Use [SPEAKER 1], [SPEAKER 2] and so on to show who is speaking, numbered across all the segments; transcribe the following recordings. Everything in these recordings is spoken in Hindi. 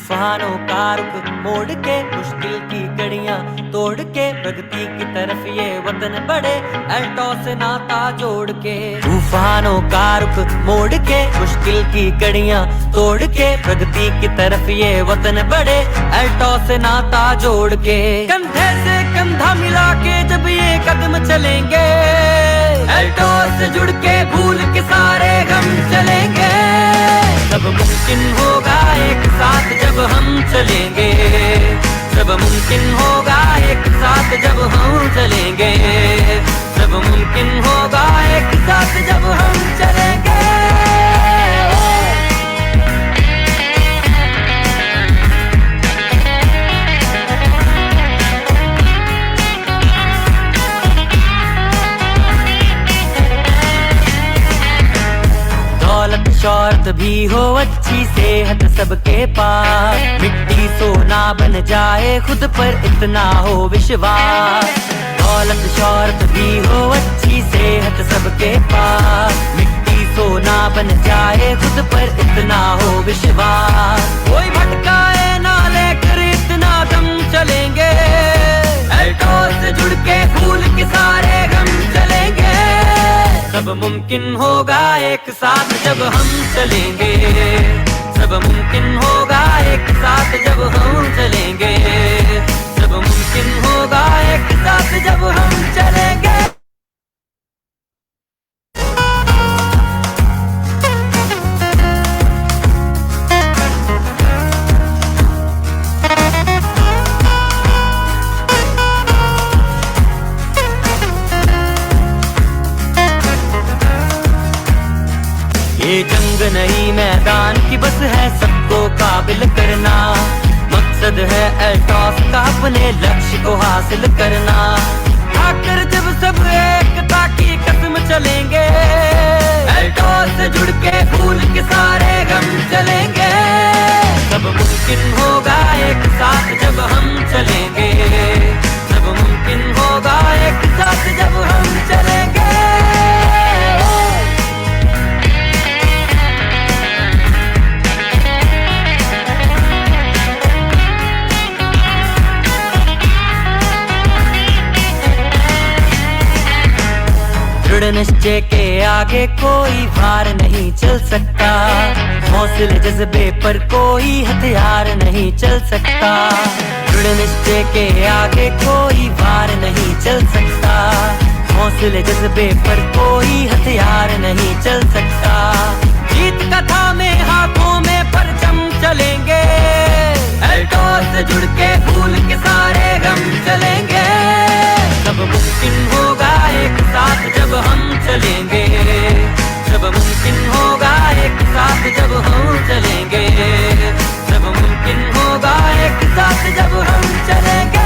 [SPEAKER 1] तूफानों का रुख मोड़ के मुश्किल की कड़ियां तोड़ के प्रगति की तरफ ये वतन बढ़े अल्टो से नाता जोड़ के। तूफानों का रुख मोड़ के मुश्किल की कड़ियां तोड़ के प्रगति की तरफ ये वतन बढ़े अल्टो से नाता जोड़ के। कंधे से कंधा मिला के जब ये कदम चलेंगे अल्टो से जुड़ के भूल के सारे गम चलेंगे। सब मुमकिन होगा एक साथ जब हम चलेंगे, सब मुमकिन होगा एक साथ जब हम चलेंगे, सब मुमकिन होगा एक साथ जब हम चलेंगे। दौलत शौहरत भी हो अच्छी सेहत सबके पास, मिट्टी सोना बन जाए खुद पर इतना हो विश्वास। दौलत शौहरत भी हो अच्छी सेहत सबके पास, मिट्टी सोना बन जाए खुद पर इतना हो विश्वास। कोई भटकाए ना लेकर इतना दम चलेंगे अल्टो से जुड़ के भूल के सारे गम चलेंगे। सब मुमकिन होगा एक साथ जब हम चलेंगे, सब मुमकिन होगा एक साथ जब हम चलेंगे, सब मुमकिन होगा एक साथ जब हम चलेंगे। ये जंग नहीं मैदान की बस है सबको काबिल करना, मकसद है अल्टॉस का अपने लक्ष्य को हासिल करना। आकर जब सब एकता की कसम चलेंगे अल्टॉस से जुड़ के भूल के सारे गम चलेंगे। सब मुमकिन होगा एक साथ जब हम चलेंगे, सब मुमकिन होगा एक साथ जब हम चलेंगे। दृढ़ निश्चय के आगे कोई भार नहीं चल सकता, हौसले जज्बे पर कोई हथियार नहीं चल सकता। दृढ़ निश्चय के आगे कोई भार नहीं चल सकता, हौसले जज्बे पर कोई हथियार नहीं चल सकता। जीत कथा में हाथों में परचम चलेंगे अल्टो से जुड़ के भूल के सारे गम चलेंगे। सब मुमकिन होगा एक साथ जब हम चलेंगे, सब मुमकिन होगा एक साथ जब हम चलेंगे, सब मुमकिन होगा एक साथ जब हम चलेंगे।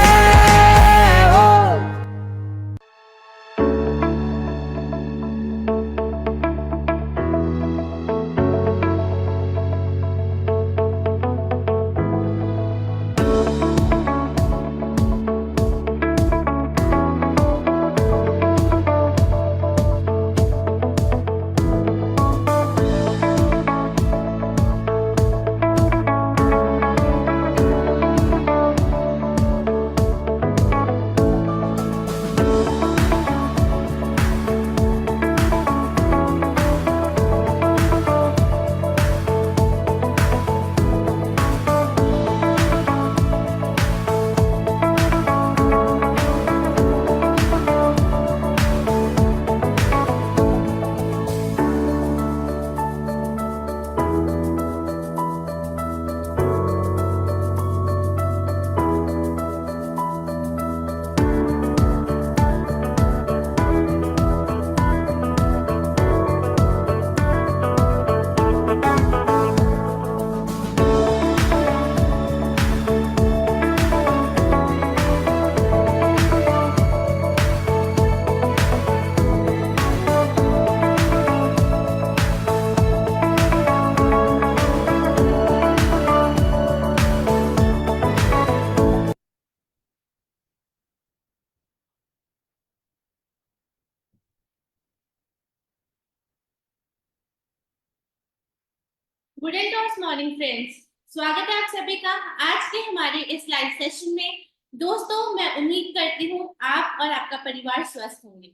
[SPEAKER 2] Good and toss morning, friends. स्वागत है आप सभी का आज के हमारे इस लाइव सेशन में। दोस्तों, मैं उम्मीद करती हूँ आप और आपका परिवार स्वस्थ होंगे।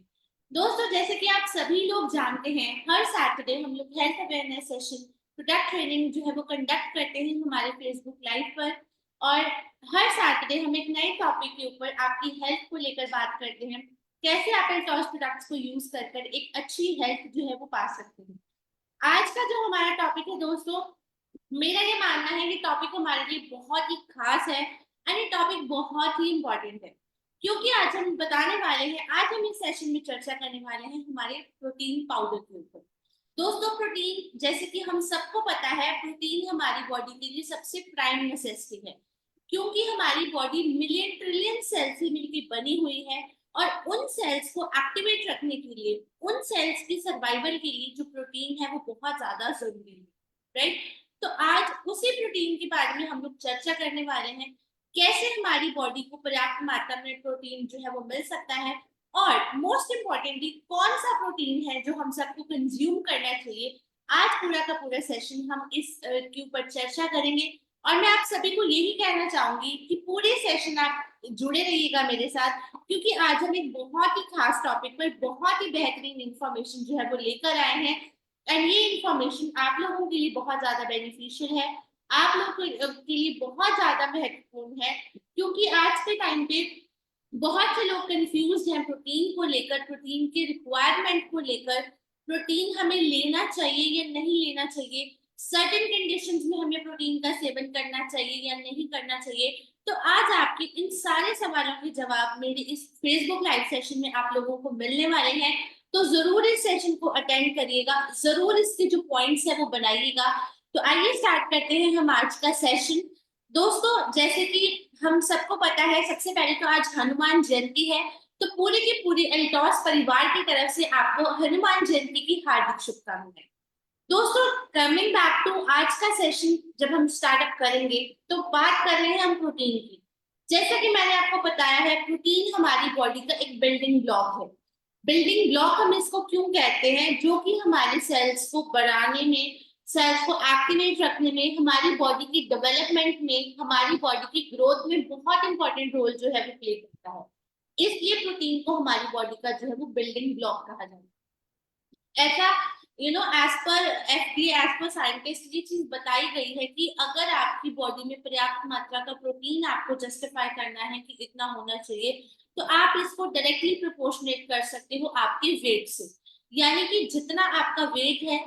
[SPEAKER 2] दोस्तों, जैसे कि आप सभी लोग जानते हैं, हर सैटरडे हम लोग health awareness session, product training जो है वो कंडक्ट करते हैं हमारे फेसबुक लाइव पर। और हर सैटरडे हम एक नए टॉपिक के ऊपर आपकी हेल्थ को लेकर बात करते हैं, कैसे आप एल्टॉस प्रोडक्ट्स को यूज कर एक अच्छी हेल्थ जो है वो पा सकते हैं। आज का जो हमारा टॉपिक है दोस्तों, मेरा ये मानना है कि टॉपिक हमारे लिए बहुत ही खास है एंड ये टॉपिक बहुत ही इंपॉर्टेंट है, क्योंकि आज हम बताने वाले हैं, आज हम इस सेशन में चर्चा करने वाले हैं हमारे प्रोटीन पाउडर के ऊपर। दोस्तों, प्रोटीन जैसे कि हम सबको पता है, प्रोटीन हमारी बॉडी के लिए सबसे प्राइम नेसेसिटी है, क्योंकि हमारी बॉडी मिलियन ट्रिलियन सेल से मिलकर बनी हुई है। और उन सेल्स को एक्टिवेट रखने के लिए, उन सेल्स की सर्वाइवल के लिए जो प्रोटीन है वो बहुत ज्यादा जरूरी है, राइट। तो आज उसी प्रोटीन के बारे में हम लोग चर्चा करने वाले हैं, कैसे हमारी बॉडी को पर्याप्त मात्रा में प्रोटीन जो है वो मिल सकता है, और मोस्ट इम्पोर्टेंटली कौन सा प्रोटीन है जो हम सबको कंज्यूम करना चाहिए। आज पूरा का पूरा सेशन हम इस के ऊपर चर्चा करेंगे, और मैं आप सभी को यही कहना चाहूंगी कि पूरे सेशन आप जुड़े रहिएगा मेरे साथ, क्योंकि आज हम एक बहुत ही खास टॉपिक पर बहुत ही बेहतरीन इंफॉर्मेशन जो है वो लेकर आए हैं। एंड ये इंफॉर्मेशन आप लोगों के लिए बहुत ज्यादा बेनिफिशियल है, आप लोगों के लिए बहुत ज्यादा महत्वपूर्ण है, क्योंकि आज के टाइम पे बहुत से लोग कंफ्यूज हैं प्रोटीन को लेकर, प्रोटीन के रिक्वायरमेंट को लेकर, प्रोटीन हमें लेना चाहिए या नहीं लेना चाहिए, सर्टेन कंडीशंस में हमें प्रोटीन का सेवन करना चाहिए या नहीं करना चाहिए। तो आज आपके इन सारे सवालों के जवाब मेरे इस फेसबुक लाइव सेशन में आप लोगों को मिलने वाले हैं। तो जरूर इस सेशन को अटेंड करिएगा, जरूर इसके जो पॉइंट्स है वो बनाइएगा। तो आइए स्टार्ट करते हैं हम आज का सेशन। दोस्तों, जैसे कि हम सबको पता है, सबसे पहले तो आज हनुमान जयंती है, तो पूरी की पूरी एल्टॉस परिवार की तरफ से आपको हनुमान जयंती की हार्दिक शुभकामनाएं। दोस्तों, कमिंग बैक टू आज का सेशन, जब हम स्टार्टअप करेंगे तो बात कर रहे हैं हम प्रोटीन की। जैसा कि मैंने आपको बताया है, प्रोटीन हमारी बॉडी का एक बिल्डिंग ब्लॉक है। बिल्डिंग ब्लॉक हम इसको क्यों कहते हैं, जो कि हमारे सेल्स को बढ़ाने में, सेल्स को एक्टिवेट रखने में, हमारी बॉडी की डेवलपमेंट में, हमारी बॉडी की ग्रोथ में बहुत इंपॉर्टेंट रोल जो है वो प्ले करता है। इसलिए प्रोटीन को हमारी बॉडी का जो है वो बिल्डिंग ब्लॉक कहा जाता है। ऐसा as per FDA, as per scientist, ये चीज बताई गई है कि अगर आपकी बॉडी में पर्याप्त मात्रा का प्रोटीन आपको जस्टिफाई करना है कि इतना होना चाहिए, तो आप इसको डायरेक्टली प्रोपोर्शनेट कर सकते हो आपके वेट से। यानी कि जितना आपका वेट है,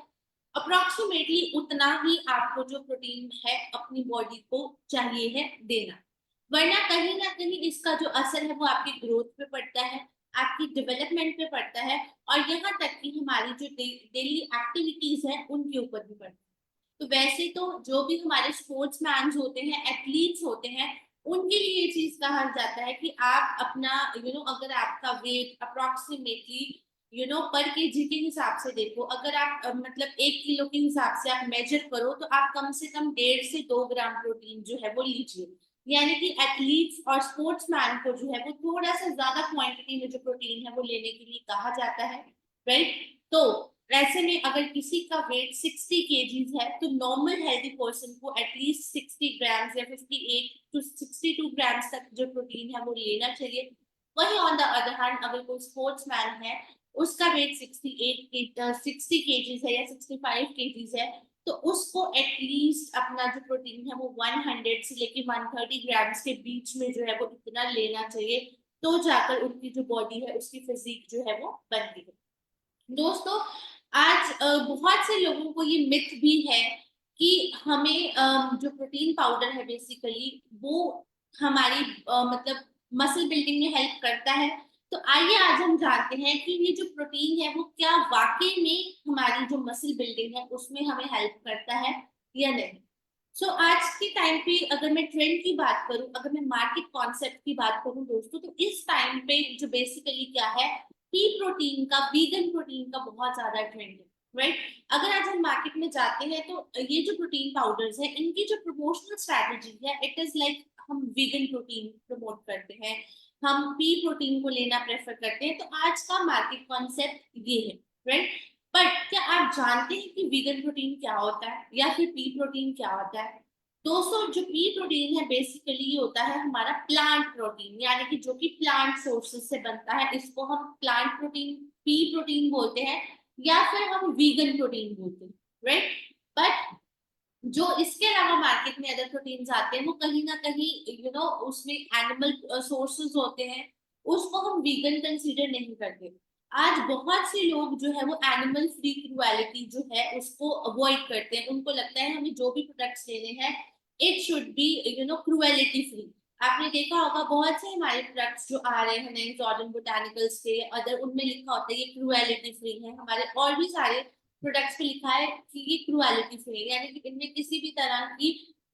[SPEAKER 2] अप्रोक्सीमेटली उतना ही आपको जो प्रोटीन है अपनी बॉडी को चाहिए है देना। वरना कहीं ना कहीं इसका जो असर है वो आपकी ग्रोथ पे पड़ता है, आपकी डेवलपमेंट पे पड़ता है, और यहाँ तक कि हमारी जो डेली एक्टिविटीज है उनके ऊपर भी पड़ता है। तो वैसे तो जो भी हमारे स्पोर्ट्स मैन होते हैं, एथलीट्स होते हैं, उनके लिए ये चीज कहा जाता है कि आप अपना अगर आपका वेट अप्रोक्सीमेटली पर केजी के हिसाब से देखो, अगर आप मतलब 1 किलो के हिसाब से आप मेजर करो, तो आप कम से कम 1.5 से 2 ग्राम प्रोटीन जो है वो लीजिए। यानी कि एथलीट्स और स्पोर्ट्समैन को जो है वो थोड़ा सा ज्यादा क्वांटिटी में जो प्रोटीन है वो लेने के लिए कहा जाता है, राइट। तो ऐसे में अगर किसी का वेट 60 kg है, तो नॉर्मल हेल्दी पर्सन को एटलीस्ट 60 ग्राम्स या 58 to 62 ग्राम्स तक जो प्रोटीन है वो लेना चाहिए। वही ऑन द अदर हैंड, अगर कोई स्पोर्ट्समैन है, उसका वेट 60 kg है या 65 kg है, तो उसको एटलीस्ट अपना जो प्रोटीन है वो 100 से लेके 130 ग्राम्स के बीच में जो है वो इतना लेना चाहिए, तो जाकर उनकी जो बॉडी है उसकी फिजिक जो है वो बनती है। दोस्तों, आज बहुत से लोगों को ये मिथ भी है कि हमें जो प्रोटीन पाउडर है बेसिकली वो हमारी मतलब मसल बिल्डिंग में हेल्प करता है। तो आइए आज हम जानते हैं कि ये जो प्रोटीन है वो क्या वाकई में हमारी जो मसल बिल्डिंग है उसमें हमें हेल्प करता है या नहीं। आज के टाइम पे अगर मैं ट्रेंड की बात करूं, अगर मैं मार्केट कॉन्सेप्ट की बात करूं दोस्तों, तो इस टाइम पे जो बेसिकली क्या है, पी प्रोटीन का, वीगन प्रोटीन का बहुत ज्यादा ट्रेंड है, राइट। अगर आज हम मार्केट में जाते हैं तो ये जो प्रोटीन पाउडर्स है, इनकी जो प्रमोशनल स्ट्रैटेजी है, इट इज लाइक हम वीगन प्रोटीन प्रमोट करते हैं, हम पी प्रोटीन को लेना प्रेफर करते हैं। तो आज का मार्केट कॉन्सेप्ट ये है, राइट। बट क्या आप जानते हैं कि वीगन प्रोटीन क्या होता है या फिर पी प्रोटीन क्या होता है? दोस्तों जो पी प्रोटीन है बेसिकली ये होता है हमारा प्लांट प्रोटीन, यानी कि जो कि प्लांट सोर्सेस से बनता है, इसको हम प्लांट प्रोटीन पी प्रोटीन बोलते हैं या फिर हम वीगन प्रोटीन बोलते हैं, राइट। बट जो इसके अलावा मार्केट में अदर प्रोटीन्स आते हैं वो कहीं ना कहीं उसमें एनिमल सोर्सेज होते हैं, उसको हम वीगन कंसीडर नहीं करते। आज बहुत से लोग जो है वो एनिमल फ्री क्रुएलिटी जो है उसको अवॉइड करते हैं, उनको लगता है हमें जो भी प्रोडक्ट्स लेने हैं it should be cruelty free. आपने देखा होगा बहुत से हमारे प्रोडक्ट्स जो आ रहे हैं जॉर्डन बोटानिकल्स के अदर, उनमें लिखा होता है ये क्रुएलिटी फ्री है। हमारे और भी सारे प्रोडक्ट्स पे लिखा है कि ये क्रुएलिटी फ्री है, यानी कि इनमें किसी भी तरह की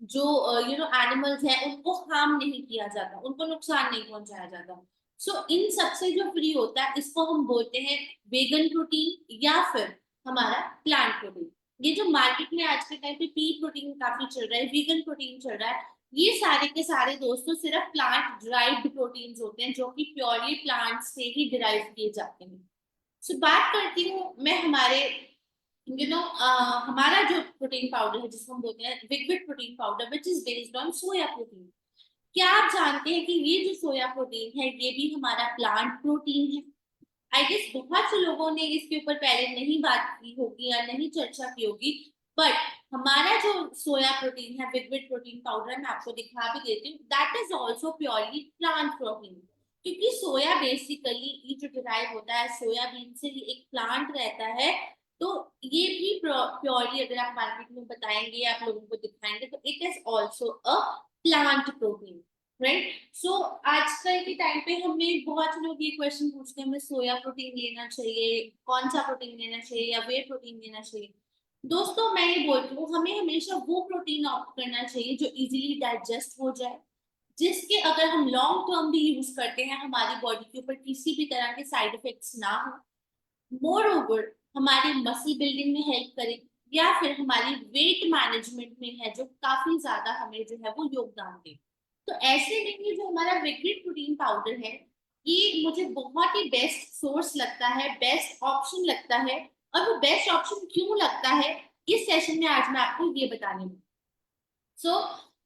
[SPEAKER 2] जो एनिमल्स है उनको हार्म नहीं किया जाता, उनको नुकसान नहीं पहुंचाया जाता। सो इन सबसे जो फ्री होता है इसको हम बोलते हैं वेगन प्रोटीन या फिर हमारा प्लांट प्रोटीन। ये जो मार्केट में आज के टाइम पे पी प्रोटीन काफी चल रहा है, वीगन प्रोटीन चल रहा है, ये सारे के सारे दोस्तों सिर्फ प्लांट ड्राइव्ड प्रोटीन्स होते हैं जो कि प्योरली प्लांट से ही डिराइव किए जाते हैं। सो बात करती हूँ मैं हमारे हमारा जो प्रोटीन पाउडर है जिसको हम बोलते हैं liquid protein powder which is based on soya protein. क्या आप जानते हैं कि ये जो सोया प्रोटीन है ये भी हमारा प्लांट प्रोटीन है? आई गेस बहुत से लोगों ने इसके ऊपर पहले नहीं बात की होगी या नहीं चर्चा की होगी, बट हमारा जो सोया प्रोटीन है लिक्विड प्रोटीन पाउडर मैं आपको दिखा भी देती हूँ, that is also purely plant protein. क्योंकि सोया बेसिकली जो डिराइव होता है सोयाबीन से ही एक प्लांट रहता है, तो ये भी प्योरली अगर आप मार्केट में बताएंगे आप लोगों को दिखाएंगे तो it is also a plant protein, right. So आजकल के टाइम पे हमें बहुत लोग ये क्वेश्चन पूछते हैं हमें सोया प्रोटीन लेना चाहिए, कौन सा प्रोटीन लेना चाहिए या वे प्रोटीन लेना चाहिए। दोस्तों मैं ये बोलती हूँ हमें हमेशा वो प्रोटीन ऑप्ट करना चाहिए जो इजीली डाइजेस्ट हो जाए, जिसके अगर हम लॉन्ग टर्म भी यूज करते हैं हमारी बॉडी के ऊपर किसी भी तरह के साइड इफेक्ट्स ना हो, मोर ओवर हमारी मसल बिल्डिंग में हेल्प करे या फिर हमारी वेट मैनेजमेंट में है जो काफी ज्यादा हमें जो है वो योगदान दे। तो ऐसे में ये जो हमारा लिक्विड प्रोटीन पाउडर है ये मुझे बहुत ही बेस्ट सोर्स लगता है, बेस्ट ऑप्शन लगता है। और वो बेस्ट ऑप्शन क्यों लगता है इस सेशन में आज मैं आपको ये बताने वाली। सो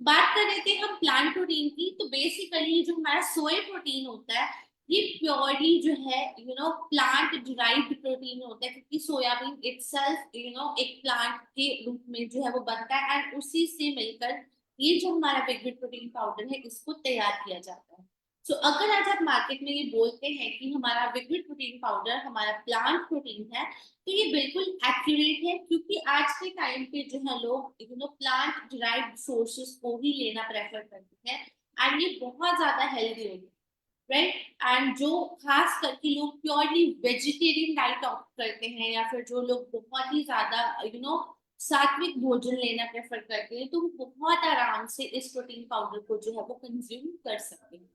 [SPEAKER 2] बात कर रहे थे हम प्लांट प्रोटीन की, तो बेसिकली जो हमारा सोया प्रोटीन होता है ये प्योरली जो है प्लांट डिराइव्ड प्रोटीन होता है, क्योंकि सोयाबीन इटसेल्फ एक प्लांट के रूप में जो है वो बनता है एंड उसी से मिलकर ये जो हमारा लिक्विड प्रोटीन पाउडर है इसको तैयार किया जाता है। सो अगर आज आप मार्केट में ये बोलते हैं कि हमारा लिक्विड प्रोटीन पाउडर हमारा प्लांट प्रोटीन है तो ये बिल्कुल एक्यूरेट है, क्योंकि आज के टाइम पे जो है लोग प्लांट डिराइव्ड सोर्सेस को ही लेना प्रेफर करते हैं एंड ये बहुत ज्यादा हेल्दी होती है, राइट। एंड जो खास करके लोग प्योरली वेजिटेरियन डाइट ऑप्ट करते हैं या फिर जो लोग बहुत ही ज्यादा सात्विक भोजन लेना प्रेफर करते हैं तो वो बहुत आराम से इस प्रोटीन पाउडर को जो है वो कंज्यूम कर सकते हैं।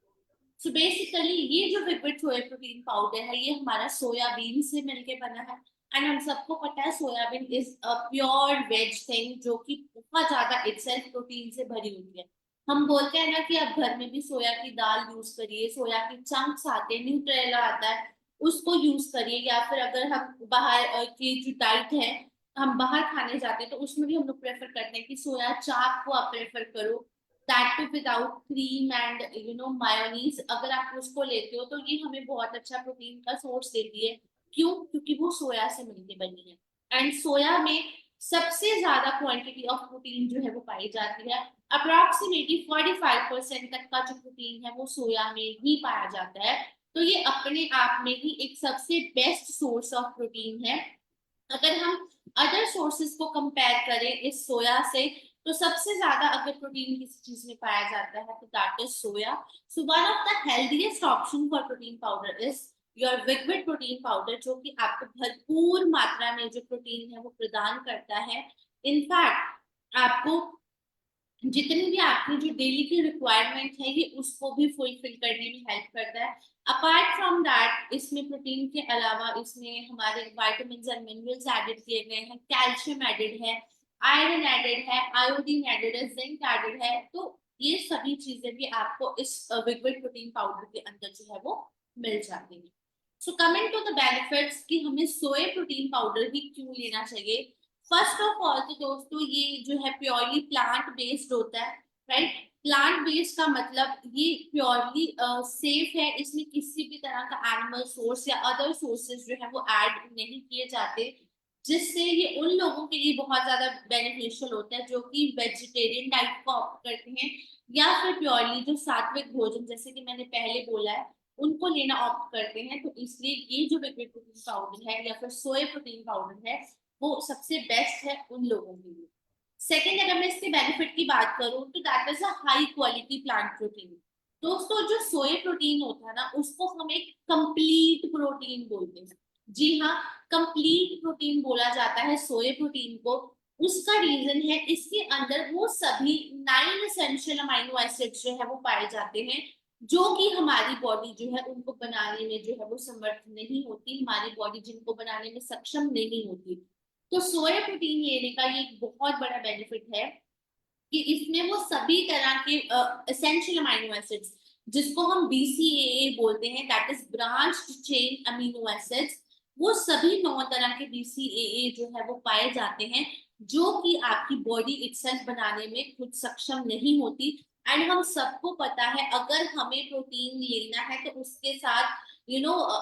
[SPEAKER 2] सो बेसिकली ये जो लिक्विड सोया प्रोटीन पाउडर है ये हमारा सोयाबीन से मिलके बना है एंड हम सबको पता है soybean is a pure veg thing जो कि बहुत ज्यादा इटसेल्फ प्रोटीन से भरी हुई है। हम बोलते हैं ना कि आप घर में भी सोया की दाल यूज करिए, सोया के चंक्स आते हैं, न्यूट्रेला आता है उसको यूज करिए, या फिर अगर हम बाहर की जो डाइट है हम बाहर खाने जाते हैं तो उसमें भी हम लोग प्रेफर करते हैं कि सोया चाप को आप प्रेफर करो, that too without cream and mayonnaise. अगर आप उसको लेते हो तो ये हमें बहुत अच्छा प्रोटीन का सोर्स देती है। क्यों? क्योंकि वो सोया से मिलके बनी है एंड सोया में सबसे ज्यादा क्वांटिटी ऑफ प्रोटीन जो है वो पाई जाती है। अप्रोक्सीमेटली 45% तक का जो प्रोटीन है वो सोया में ही पाया जाता है, तो ये अपने आप में ही एक सबसे बेस्ट सोर्स ऑफ प्रोटीन है। अगर हम अदर सोर्सेज को कंपेयर करें इस सोया से तो सबसे ज्यादा अगर प्रोटीन किसी चीज में पाया जाता है तो that is soya. So one of the healthiest option for protein powder is your liquid protein powder, जो कि आपको भरपूर मात्रा में जो प्रोटीन है वो प्रदान करता है। इनफैक्ट आपको जितनी भी आपकी जो डेली की रिक्वायरमेंट है ये उसको भी फुलफिल करने में हेल्प करता है। अपार्ट फ्रॉम दैट इसमें प्रोटीन के अलावा इसमें हमारे विटामिन्स एंड मिनरल्स एडेड किए गए हैं, कैल्शियम एडेड है, आयरन एडेड है, आयोडीन एडेड है, जिंक एडेड है। तो ये सभी चीजें भी आपको इस लिक्विड प्रोटीन पाउडर के अंदर जो है वो मिल जाती है। So coming to the benefits कि हमें सोया प्रोटीन पाउडर ही क्यों लेना चाहिए। फर्स्ट ऑफ ऑल तो दोस्तों ये जो है प्योरली प्लांट बेस्ड होता है, राइट। प्लांट बेस्ड का मतलब ये प्योरली सेफ है, इसमें किसी भी तरह का एनिमल सोर्स या अदर सोर्सेज जो है वो ऐड नहीं किए जाते, जिससे ये उन लोगों के लिए बहुत ज्यादा बेनिफिशियल होता है जो कि वेजिटेरियन डाइट को ऑप्ट करते हैं या फिर प्योरली जो सात्विक भोजन जैसे कि मैंने पहले बोला है उनको लेना ऑप्ट करते हैं। तो इसलिए ये जो बेबी प्रोटीन पाउडर है या फिर सोया प्रोटीन पाउडर है वो सबसे बेस्ट है उन लोगों के लिए। सेकेंड, अगर मैं इसके बेनिफिट की बात करूं तो that is a high quality plant protein. दोस्तों जो सोया प्रोटीन होता है ना उसको हम एक कंप्लीट प्रोटीन बोलते हैं। जी हाँ, कंप्लीट प्रोटीन बोला जाता है सोया प्रोटीन को। उसका रीजन है इसके अंदर वो सभी 9 एसेंशियल अमाइनो एसिड्स जो है वो पाए जाते हैं जो कि हमारी बॉडी जो है उनको बनाने में जो है वो समर्थ नहीं होती, हमारी बॉडी जिनको बनाने में सक्षम नहीं होती। तो सोया प्रोटीन लेने का ये एक बहुत बड़ा बेनिफिट है कि इसमें वो सभी तरह के एसेंशियल अमीनो एसिड्स जिसको हम BCAA बोलते हैं, that is branched chain amino acids, वो सभी 9 तरह के BCAA जो है वो पाए जाते हैं जो कि आपकी बॉडी इटसेल्फ बनाने में खुद सक्षम नहीं होती। एंड हम सबको पता है अगर हमें प्रोटीन लेना है तो उसके साथ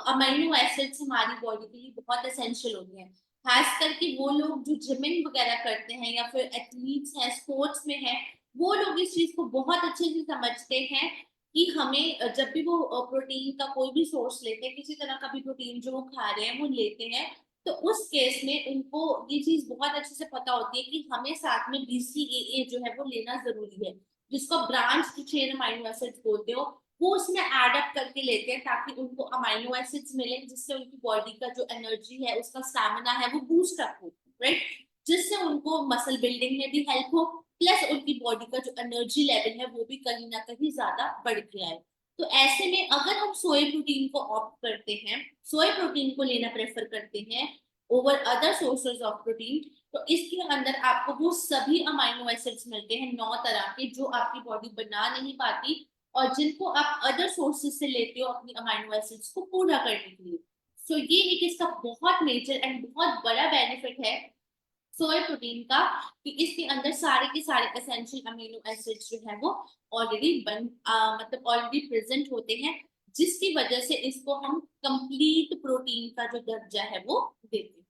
[SPEAKER 2] अमीनो एसिड्स हमारी बॉडी के लिए बहुत एसेंशियल होते हैं। खास करके वो लोग जो जिमिंग वगैरह करते हैं या फिर एथलीट्स हैं, स्पोर्ट्स में हैं, वो लोग इस चीज को बहुत अच्छे से समझते हैं कि हमें जब भी वो प्रोटीन का कोई भी सोर्स लेते हैं, किसी तरह का भी प्रोटीन जो वो खा रहे हैं वो लेते हैं, तो उस केस में उनको ये चीज बहुत अच्छे से पता होती है कि हमें साथ में BCAA जो है वो लेना जरूरी है, जिसको ब्रांच चेन अमीनो एसिड्स बोलते हो। वो उसमें एड अप करके लेते हैं ताकि उनको अमीनो एसिड्स मिले जिससे उनकी बॉडी का जो एनर्जी है, उसका स्टैमिना है वो बूस्ट अप हो, राइट, जिससे उनको मसल बिल्डिंग में भी हेल्प हो, प्लस उनकी बॉडी का जो एनर्जी लेवल है वो भी कहीं ना कहीं ज्यादा बढ़ के आए। तो ऐसे में अगर हम सोया प्रोटीन को ऑप्ट करते हैं, सोया प्रोटीन को लेना प्रेफर करते हैं over other sources of protein, तो इसके अंदर आपको वो सभी अमीनो एसिड्स मिलते हैं 9 तरह के जो आपकी बॉडी बना नहीं पाती और जिनको आप अदर सोर्सेज से लेते हो अपनी अमीनो एसिड्स को पूरा करने के लिए। सो ये एक इसका बहुत मेजर एंड बहुत बड़ा बेनिफिट है सोया प्रोटीन का कि इसके अंदर सारे के सारे एसेंशियल अमीनो एसिड्स जो है वो ऑलरेडी मतलब ऑलरेडी प्रेजेंट होते हैं, जिसकी वजह से इसको हम कंप्लीट प्रोटीन का जो दर्जा है वो देते हैं।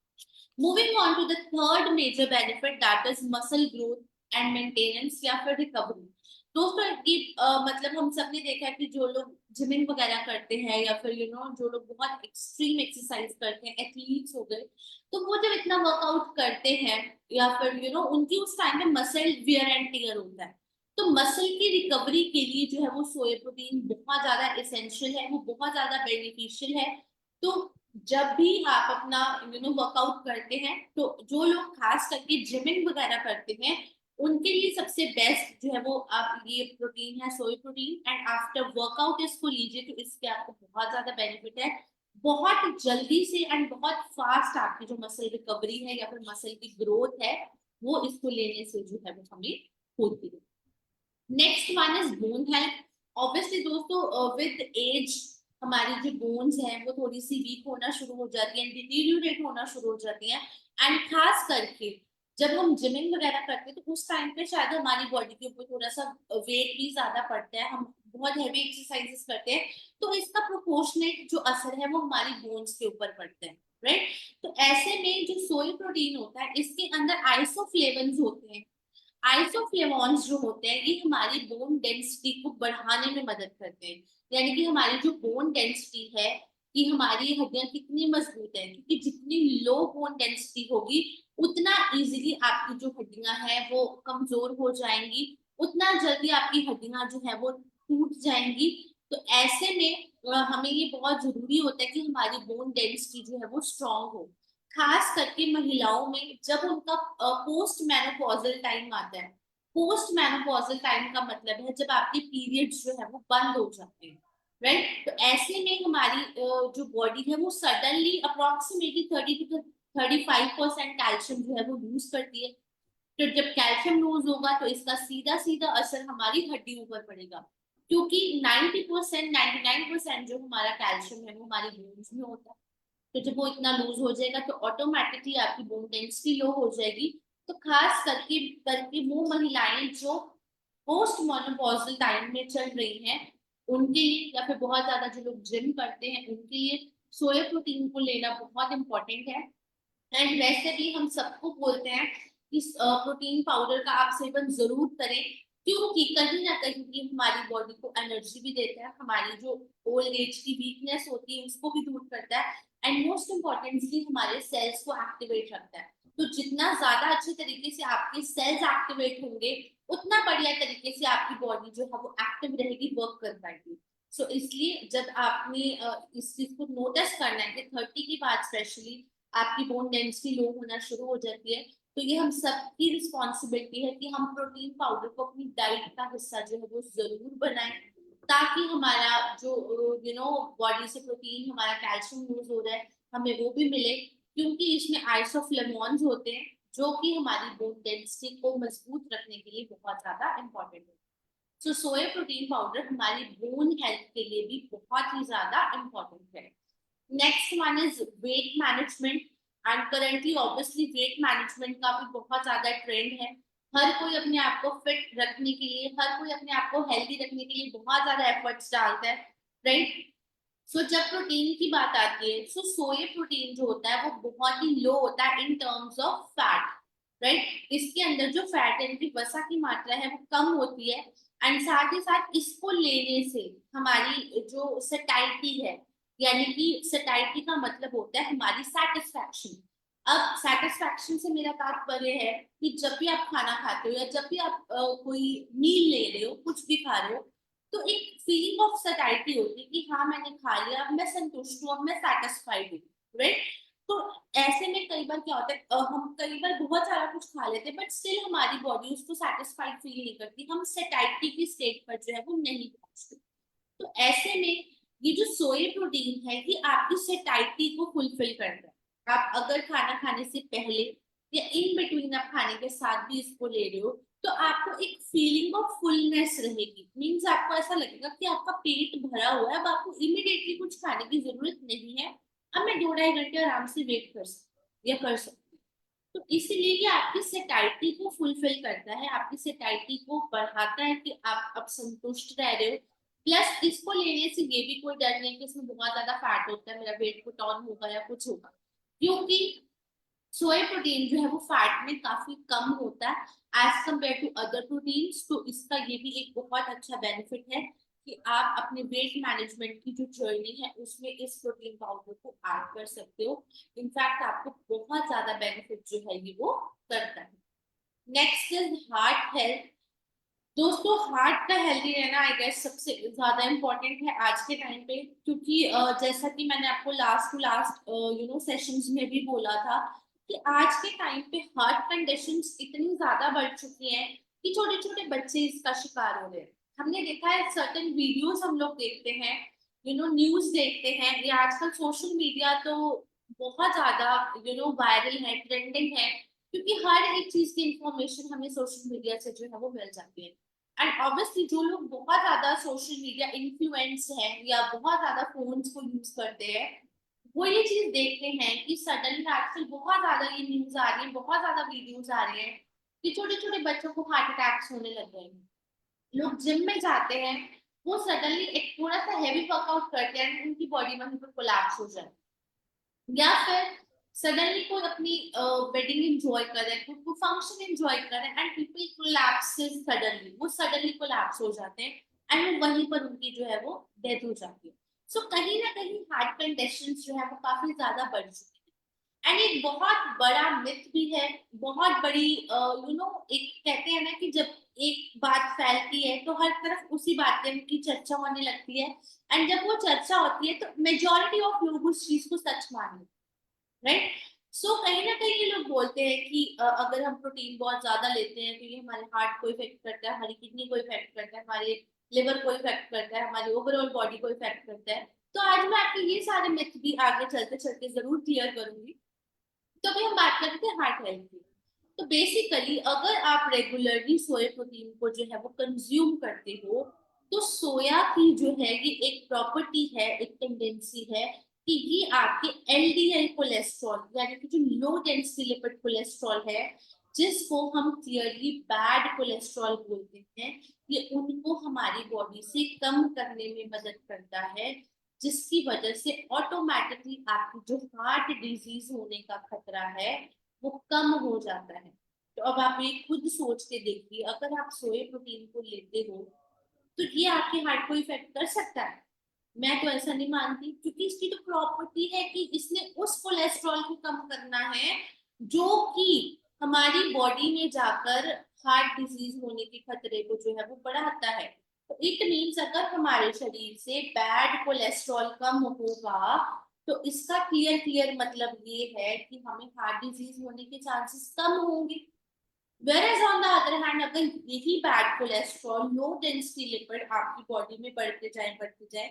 [SPEAKER 2] Moving on to the third major benefit that is muscle growth and maintenance या फिर रिकवरी। दोस्तों ये मतलब हम सब ने देखा है कि जो लोग जिमिंग वगैरह करते हैं या फिर जो लोग बहुत एक्सट्रीम एक्सरसाइज करते हैं, एथलीट्स हो गए, तो वो जब इतना वर्कआउट करते हैं या फिर उनकी उस टाइम में मसल वियर एंड टियर होता है, तो मसल की रिकवरी के लिए जो है वो सोया प्रोटीन बहुत ज्यादा एसेंशियल है, वो बहुत ज्यादा बेनिफिशियल है। तो जब भी आप अपना वर्कआउट करते हैं तो जो लोग खास करके जिमिंग वगैरह करते हैं उनके लिए सबसे बेस्ट जो है वो आप ये प्रोटीन है soya protein, and after workout इसको लीजिए तो इसके आपको बहुत ज्यादा बेनिफिट है, बहुत जल्दी से एंड बहुत फास्ट आपकी जो मसल रिकवरी है या फिर मसल की ग्रोथ है वो इसको लेने से जो है वो हमें होती है। Next one is bone health. Obviously दोस्तों विद एज हमारी जो बोन्स हैं वो थोड़ी सी वीक होना शुरू हो जाती है, डिटीरियोरेट होना शुरू हो जाती है, एंड खास करके जब हम जिमिंग वगैरह करते हैं तो उस टाइम पे शायद हमारी बॉडी के ऊपर थोड़ा सा वेट भी ज्यादा पड़ता है, हम बहुत हैवी एक्सरसाइजेस करते हैं, तो इसका प्रोपोर्शनेट जो असर है वो हमारी बोन्स के ऊपर पड़ता है, राइट। तो ऐसे में जो सोया प्रोटीन होता है इसके अंदर आइसोफ्लेवन्स होते हैं। आइसोफ्लेवॉन्स जो होते हैं ये हमारी बोन डेंसिटी को बढ़ाने में मदद करते हैं, यानी कि हमारी जो बोन डेंसिटी है कि हमारी हड्डियां कितनी मजबूत है, क्योंकि जितनी लो बोन डेंसिटी होगी उतना इजीली आपकी जो हड्डियां हैं वो कमजोर हो जाएंगी, उतना जल्दी आपकी हड्डियां जो है वो टूट जाएंगी। तो ऐसे में हमें ये बहुत जरूरी होता है कि हमारी बोन डेंसिटी जो है वो स्ट्रांग हो। खास करके महिलाओं में जब उनका पोस्ट मेनोपॉजल टाइम आता है, पोस्ट मेनोपॉजल टाइम का मतलब है जब आपके पीरियड्स जो है वो बंद हो जाते हैं, राइट। तो ऐसे में हमारी जो बॉडी है वो सडनली अप्रोक्सीमेटली 30 to 35% कैल्शियम जो है वो लूज करती है। तो जब कैल्शियम लूज होगा तो इसका सीधा सीधा असर हमारी हड्डियों पर पड़ेगा, क्योंकि 90% 99% जो हमारा कैल्शियम है वो हमारी बोन्स में होता है, तो जब वो इतना लूज हो जाएगा तो ऑटोमेटिकली आपकी बोन डेंसिटी लो हो जाएगी। तो खास करके करके वो महिलाएं जो पोस्ट मेनोपॉजल टाइम में चल रही हैं उनके लिए, या फिर बहुत ज्यादा जो लोग जिम करते हैं उनके लिए सोया प्रोटीन को लेना बहुत इंपॉर्टेंट है। एंड वैसे भी हम सबको बोलते हैं कि प्रोटीन पाउडर का आप सेवन जरूर करें, क्योंकि कहीं ना कहीं ये हमारी बॉडी को एनर्जी भी देता है, हमारी जो ओल्ड एज की वीकनेस होती है उसको भी दूर करता है, एंड मोस्ट इम्पोर्टेंटली हमारे सेल्स को एक्टिवेट रखता है। तो जितना ज्यादा अच्छे तरीके से आपके सेल्स एक्टिवेट होंगे उतना बढ़िया तरीके से आपकी बॉडी जो है वो एक्टिव रहेगी, वर्क कर पाएगी। सो इसलिए जब आपने इस चीज को नोटिस करना है कि 30 की बाद स्पेशली आपकी बोन डेंसिटी लो होना शुरू हो जाती है, तो ये हम सबकी रिस्पॉन्सिबिलिटी है कि हम प्रोटीन पाउडर को अपनी डाइट का हिस्सा जो है वो जरूर बनाएं, ताकि हमारा जो बॉडी से प्रोटीन, हमारा कैल्शियम यूज हो रहा है, हमें वो भी मिले, क्योंकि इसमें आइसोफ्लेवोन्स होते हैं जो कि हमारी बोन डेंसिटी को मजबूत रखने के लिए बहुत ज्यादा इंपॉर्टेंट है। सो सोया प्रोटीन पाउडर हमारी बोन हेल्थ के लिए भी बहुत ही ज्यादा इंपॉर्टेंट है। Next one is weight management. And currently obviously weight management का भी बहुत ज्यादा ट्रेंड है। हर कोई अपने आप को फिट रखने के लिए, हर कोई अपने आप को हेल्दी रखने के लिए बहुत ज्यादा एफर्ट्स डालता है, राइट। सो जब प्रोटीन की बात आती है, सो सोया प्रोटीन जो होता है वो बहुत ही लो होता है in terms of fat, right. इसके अंदर जो फैट यानी कि वसा की मात्रा है वो कम होती है, एंड साथ ही साथ इसको लेने से हमारी जो सटाइटी है, यानी कि सटाइटी का मतलब होता है हमारी सेटिस्फैक्शन। अब सेटिस्फैक्शन से मेरा तात्पर्य है कि जब भी आप खाना खाते हो या जब भी आप कोई मील ले रहे हो, कुछ भी खा रहे हो, तो एक फीलिंग ऑफ सटाइटी होती है कि हाँ मैंने खा लिया, अब मैं संतुष्ट हूँ, अब मैं सेटिस्फाइड हूँ, राइट। तो ऐसे में कई बार क्या होता है, हम कई बार बहुत सारा कुछ खा लेते हैं बट स्टिल हमारी बॉडी उसको सेटिस्फाइड फील नहीं करती, हम सटाइटी की स्टेट पर जो है वो नहीं पहुंचते। तो ऐसे में ये जो सोया प्रोटीन है ये आपकी सेटाइटी को फुलफिल करता है। आप अगर खाना खाने से पहले या इन बिटवीन आप खाने के साथ भी इसको ले रहे हो, तो आपको एक फीलिंग ऑफ फुलनेस रहेगी। मीन्स आपको ऐसा लगेगा कि आपका पेट भरा हुआ है, अब आपको इमिडिएटली कुछ खाने की जरूरत नहीं है, अब मैं 2-2.5 घंटे आराम से वेट कर सकती या कर सकती। तो इसीलिए ये आपकी सेटाइटी को फुलफिल करता है, आपकी सेटाइटी को बढ़ाता है कि आप अब संतुष्ट रह रहे हो। प्लस इसको लेने से ये भी कोई डर नहीं कि इसमें बहुत ज्यादा फैट होता है, मेरा वेट पुट ऑन होगा या कुछ होगा, क्योंकि सोया प्रोटीन जो है वो फैट में काफी कम होता है as compared to other proteins. तो इसका ये भी एक बहुत अच्छा बेनिफिट है कि आप अपने वेट मैनेजमेंट की जो जर्नी है उसमें इस प्रोटीन पाउडर को ऐड कर सकते हो। इनफैक्ट आपको बहुत ज्यादा बेनिफिट जो है ये वो करता है। Next is heart health. दोस्तों हार्ट का हेल्दी रहना आई गेस सबसे ज्यादा इम्पोर्टेंट है आज के टाइम पे, क्योंकि जैसा कि मैंने आपको लास्ट टू लास्ट सेशंस में भी बोला था कि आज के टाइम पे हार्ट कंडीशंस इतनी ज्यादा बढ़ चुकी हैं कि छोटे छोटे बच्चे इसका शिकार हो रहे हैं। हमने देखा है सर्टेन वीडियोस हम लोग देखते हैं, न्यूज देखते हैं, या आजकल सोशल मीडिया तो बहुत ज्यादा वायरल है, ट्रेंडिंग है, क्योंकि हर एक चीज की इंफॉर्मेशन हमें सोशल मीडिया से जो है वो मिल जाती है। एंड ऑब्वियसली जो लोग बहुत ज्यादा सोशल मीडिया इन्फ्लुएंस है या बहुत ज्यादा फोन्स को यूज करते हैं, वो ये चीज देखते हैं कि सडनली आजकल बहुत ज्यादा ये न्यूज आ रही है, बहुत ज्यादा वीडियोस आ रही है कि छोटे छोटे बच्चों को हार्ट अटैक्स होने लग गए हैं। लोग जिम में जाते हैं, वो सडनली एक थोड़ा सा हैवी वर्कआउट करते हैं, उनकी बॉडी में कोलैप्स हो जाए, या फिर सडनली कोई अपनी वेडिंग एंजॉय कर रहे हैं, कोई फंक्शन एंजॉय कर रहे हैं एंड पीपल कोलैप्सेस सडनली, वो सडनली कोलैप्स हो जाते हैं एंड वहीं पर उनकी जो है वो डेथ हो जाती है। सो कहीं ना कहीं हार्ट कंडीशंस जो है वो काफी ज्यादा बढ़ चुकी है। एंड एक बहुत बड़ा मिथ भी है, बहुत बड़ी एक कहते हैं ना कि जब एक बात फैलती है तो हर तरफ उसी बात की चर्चा होने लगती है, एंड जब वो चर्चा होती है तो मेजोरिटी ऑफ लोग उस चीज को सच मान लेते हैं, राइट। सो कहीं ना कहीं ये लोग बोलते हैं कि अगर हम प्रोटीन बहुत ज्यादा लेते हैं तो ये हमारे हार्ट को इफेक्ट करता है, हमारी किडनी को इफेक्ट करता है, हमारे लिवर को इफेक्ट करता है, हमारी ओवरऑल बॉडी को इफेक्ट करता है। तो आज मैं आपके ये सारे मिथ भी आगे चलते चलते जरूर क्लियर करूंगी। तो अभी हम बात करते हैं हार्ट हेल्थ की। तो बेसिकली अगर आप रेगुलरली सोया प्रोटीन को जो है वो कंज्यूम करते हो, तो सोया की जो है ये एक प्रॉपर्टी है, एक टेंडेंसी है कि ये आपके एलडीएल कोलेस्ट्रॉल यानी कि जो लो डेंसिटी लिपिड कोलेस्ट्रॉल है, जिसको हम क्लियरली बैड कोलेस्ट्रॉल बोलते हैं, ये उनको हमारी बॉडी से कम करने में मदद करता है, जिसकी वजह से ऑटोमेटिकली आपकी जो हार्ट डिजीज होने का खतरा है वो कम हो जाता है। तो अब आप ये खुद सोच के देखिए, अगर आप सोए प्रोटीन को लेते हो तो ये आपके हार्ट को इफेक्ट कर सकता है? मैं तो ऐसा नहीं मानती, क्योंकि इसकी तो प्रॉपर्टी है कि इसने उस कोलेस्ट्रॉल को कम करना है जो कि हमारी बॉडी में जाकर हार्ट डिजीज होने के खतरे को जो है वो बढ़ाता है। तो इट मीन्स अगर हमारे शरीर से बैड कोलेस्ट्रॉल कम होगा तो इसका क्लियर क्लियर मतलब ये है कि हमें हार्ट डिजीज होने के चांसेस कम होंगे। Whereas on the other hand, अगर यही bad cholesterol low density lipid आपकी बॉडी में बढ़ते जाए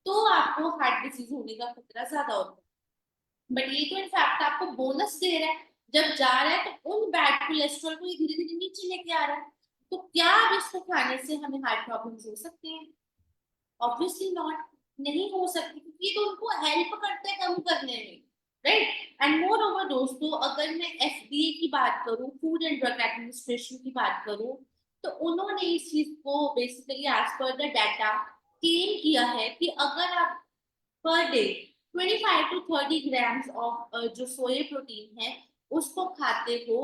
[SPEAKER 2] तो आपको हार्ट डिजीज होने का खतरा ज्यादा होता है। बट ये तो इनफैक्ट आपको बोनस दे रहा है, जब जा रहा है तो उन बैड कोलेस्ट्रॉल को धीरे धीरे नीचे लेके आ रहा है। तो क्या अब इसको खाने से हमें हार्ट प्रॉब्लम्स हो सकते हैं? ऑब्वियसली नॉट, नहीं हो सकती, क्योंकि तो उनको हेल्प करता है कम करने में, राइट। एंड मोर ओवर दोस्तों, अगर मैं एफडीए की बात करूं, फूड एंड ड्रग एडमिनिस्ट्रेशन की बात करूं, तो उन्होंने इस चीज को basically as per the data claim किया है कि अगर आप per day 25 to 30 grams of जो सोया प्रोटीन है उसको खाते हो,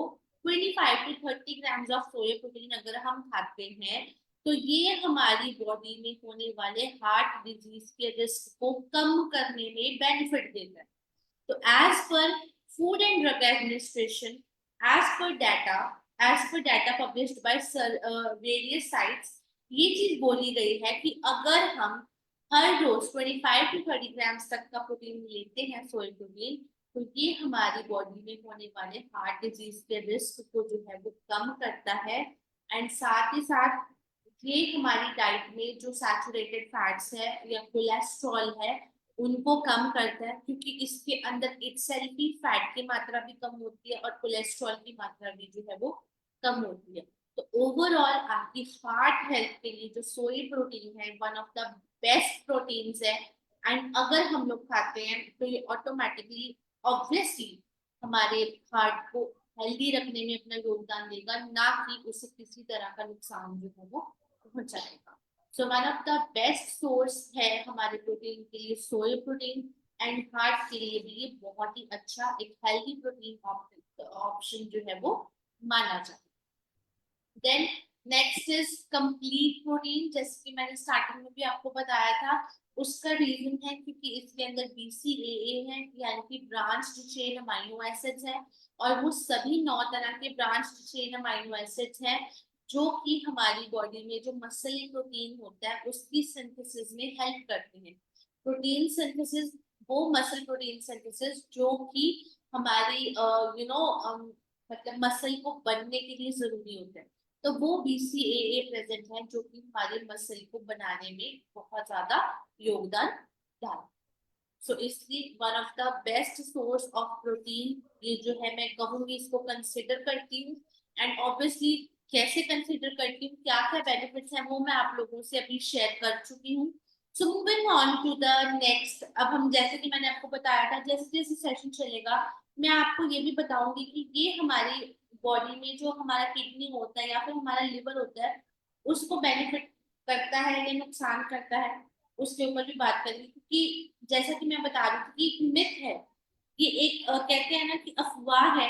[SPEAKER 2] 25 to 30 grams of soya protein अगर हम खाते हैं तो ये हमारी बॉडी में होने वाले हार्ट डिजीज के रिस्क को कम करने में बेनिफिट देता है। तो as per food and drug administration, as per data as per data published by various sites, ये चीज बोली गई है कि अगर हम हर रोज 25 टू 30 ग्राम्स तक का प्रोटीन लेते हैं, सोया प्रोटीन, तो ये हमारी बॉडी में होने वाले हार्ट डिजीज के रिस्क को जो है वो कम करता है। एंड साथ ही साथ ये हमारी डाइट में जो सैचुरेटेड फैट्स है या कोलेस्ट्रॉल है उनको कम करता है, क्योंकि इसके अंदर इटसेल्फ ही फैट की मात्रा भी कम होती है और कोलेस्ट्रॉल की मात्रा भी जो है वो कम होती है। तो ओवरऑल आपकी हार्ट हेल्थ के लिए जो सोई प्रोटीन है one of the best proteins है। एंड अगर हम लोग खाते हैं तो ये ऑटोमेटिकली ऑब्वियसली हमारे हार्ट को हेल्दी रखने में अपना योगदान देगा, ना कि उसे किसी तरह का नुकसान जो है वो पहुंचाएगा। So one of the best source है हमारे प्रोटीन के लिए सोया प्रोटीन, एंड हार्ट के लिए भी ये बहुत ही अच्छा एक हेल्दी प्रोटीन ऑप्शन जो है वो माना जाता है। Then next is complete protein, जैसे कि मैंने स्टार्टिंग में भी आपको बताया था। उसका रीजन है क्योंकि इसके अंदर BCAA है, यानी कि ब्रांच्ड चेन अमाइनो एसिड्स है, और वो सभी 9 तरह के ब्रांच्ड चेन अमाइनो एसिड्स हैं जो कि हमारी बॉडी में जो मसल प्रोटीन होता है उसकी सिंथेसिस में हेल्प करते हैं। प्रोटीन सिंथेसिस, वो मसल प्रोटीन सिंथेसिस जो कि हमारी मतलब मसल को बनने के लिए जरूरी होता है, तो वो BCAA प्रेजेंट है जो कि हमारे मसल को बनाने में बहुत ज्यादा योगदान डालता है। सो इसलिए one of the best source of protein ये जो है, मैं कहूंगी इसको कंसिडर करती हूँ। एंड ऑब्वियसली कैसे कंसिडर करती हूँ, क्या क्या बेनिफिट्स हैं, वो मैं आप लोगों से अभी शेयर कर चुकी हूँ। So moving on to the next, अब हम जैसे कि मैंने आपको बताया था, जैसे जैसे सेशन चलेगा मैं आपको ये भी बताऊंगी कि ये हमारी बॉडी में जो हमारा किडनी होता है या फिर हमारा लिवर होता है उसको बेनिफिट करता है या नुकसान करता है, उसके ऊपर भी बात करेंगे। क्योंकि जैसा कि मैं बता रही थी कि एक मिथ है, ये एक कहते हैं ना कि अफवाह है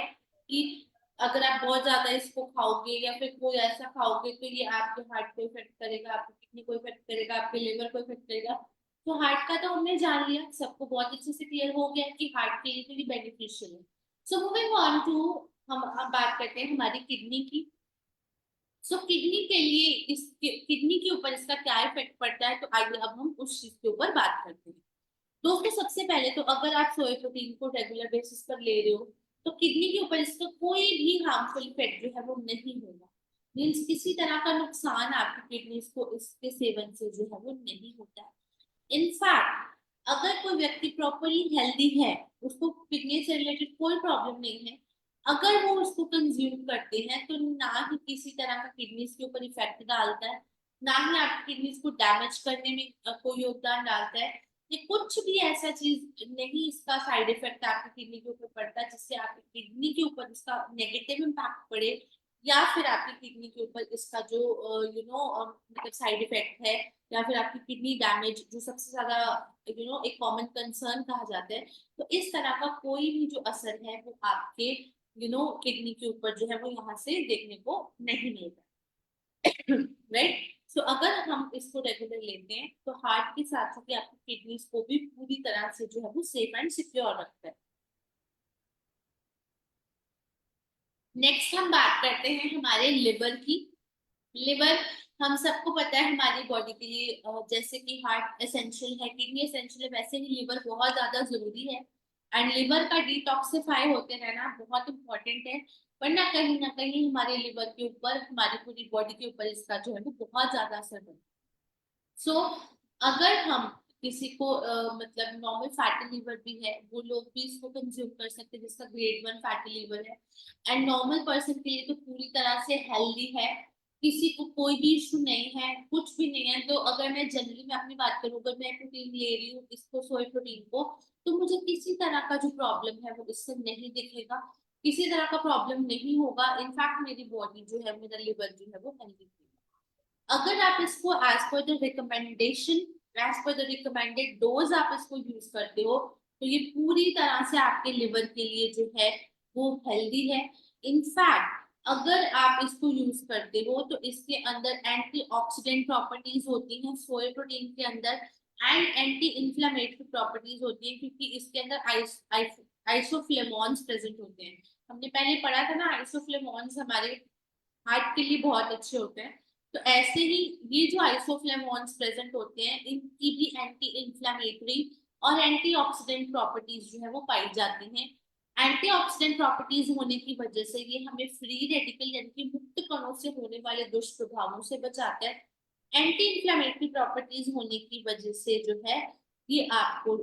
[SPEAKER 2] कि अगर आप बहुत ज्यादा इसको खाओगे या फिर कोई ऐसा खाओगे तो ये आपके हार्ट को इफेक्ट करेगा, आपके किडनी को इफेक्ट करेगा, आपके लिवर को इफेक्ट करेगा। तो हार्ट का तो हमने जान लिया, सबको बहुत अच्छे से क्लियर हो गया कि हार्ट के लिए तो ये बेनिफिशियल है। सो मूविंग ऑन टू, हम अब बात करते हैं हमारी किडनी की। सो किडनी के लिए इस किडनी के ऊपर इसका क्या इफेक्ट पड़ता है, तो आइए अब हम उस चीज के ऊपर बात करते हैं। दोस्तों सबसे पहले तो अगर आप सोया प्रोटीन को रेगुलर बेसिस पर ले रहे हो तो किडनी के ऊपर इसका कोई भी हार्मफुल इफेक्ट जो है वो नहीं होगा। मीन्स किसी तरह का नुकसान आपकी किडनी को इसके सेवन से जो है वो नहीं होता है। इनफैक्ट अगर कोई व्यक्ति प्रॉपरली हेल्दी है, उसको किडनी से रिलेटेड कोई प्रॉब्लम नहीं है, अगर वो उसको कंज्यूम करते हैं तो ना ही किसी तरह का किडनीज के ऊपर इफेक्ट डालता है, ना ही आपकी किडनीज को डैमेज करने में कोई योगदान डालता है। ये कुछ भी ऐसा चीज नहीं, इसका साइड इफेक्ट आपकी किडनी के ऊपर पड़ता है जिससे आपकी किडनी के ऊपर इसका नेगेटिव इम्पैक्ट पड़े, या फिर आपकी किडनी के ऊपर इसका जो मतलब साइड इफेक्ट है, या फिर आपकी किडनी डैमेज जो सबसे ज्यादा एक कॉमन कंसर्न कहा जाता है। तो इस तरह का कोई भी जो असर है वो आपके किडनी के ऊपर जो है वो यहाँ से देखने को नहीं मिलता। राइट। सो अगर हम इसको रेगुलर लेते हैं तो हार्ट के साथ साथ आपकी किडनीज को भी पूरी तरह से जो है वो सेफ एंड सिक्योर रखता है। नेक्स्ट हम बात करते हैं हमारे लिवर की। लिवर, हम सबको पता है हमारी बॉडी के लिए जैसे कि हार्ट एसेंशियल है, किडनी एसेंशियल है, वैसे ही लिवर बहुत ज्यादा जरूरी है। एंड लिवर का डिटॉक्सिफाई होते रहना बहुत इंपॉर्टेंट है, वरना कहीं ना कहीं हमारे लिवर के ऊपर, हमारी पूरी बॉडी के ऊपर इसका जो है वो बहुत ज्यादा असर पड़ता है। सो अगर हम किसी को मतलब नॉर्मल फैटी लीवर भी है, वो लोग भी इसको कंज्यूम कर सकते हैं जिसका ग्रेड 1 फैटी लीवर है। एंड नॉर्मल पर्सन के लिए तो पूरी तरह से हेल्दी है, किसी को कोई भी इशू नहीं है, कुछ भी नहीं है। तो अगर मैं जनरली मैं अपनी बात करूँ, अगर मैं प्रोटीन ले रही हूँ इसको, सोया प्रोटीन को, तो मुझे किसी तरह का जो प्रॉब्लम है वो इससे नहीं दिखेगा, किसी तरह का प्रॉब्लम नहीं होगा। इनफैक्ट मेरी बॉडी जो है, मेरा लिवर जो है वो हेल्दी है। अगर आप इसको as per the recommendation, as per the recommended dose आप इसको यूज करते हो, तो ये पूरी तरह से आपके लिवर के लिए जो है वो हेल्दी है। इनफैक्ट अगर आप इसको यूज करते हो तो इसके अंदर एंटीऑक्सीडेंट प्रॉपर्टीज होती हैं सोया प्रोटीन के अंदर, एंड एंटी इंफ्लेमेटरी प्रॉपर्टीज होती हैं, क्योंकि इसके अंदर आइसोफ्लेवोन्स प्रेजेंट होते हैं। हमने पहले पढ़ा था ना, आइसोफ्लेवोन्स हमारे हार्ट के लिए बहुत अच्छे होते हैं। तो ऐसे ही ये जो आइसोफ्लेवोन्स प्रेजेंट होते हैं, इनकी भी एंटी इंफ्लेमेटरी और एंटीऑक्सीडेंट प्रॉपर्टीज जो है वो पाई जाती हैं। एंटीऑक्सीडेंट प्रॉपर्टीज होने की वजह से ये हमें फ्री रेडिकल यानी कि मुक्त कणों से होने वाले दुष्प्रभावों से बचाता है। एंटी इंफ्लेमेटरी प्रॉपर्टीज होने की वजह से जो है ये आपको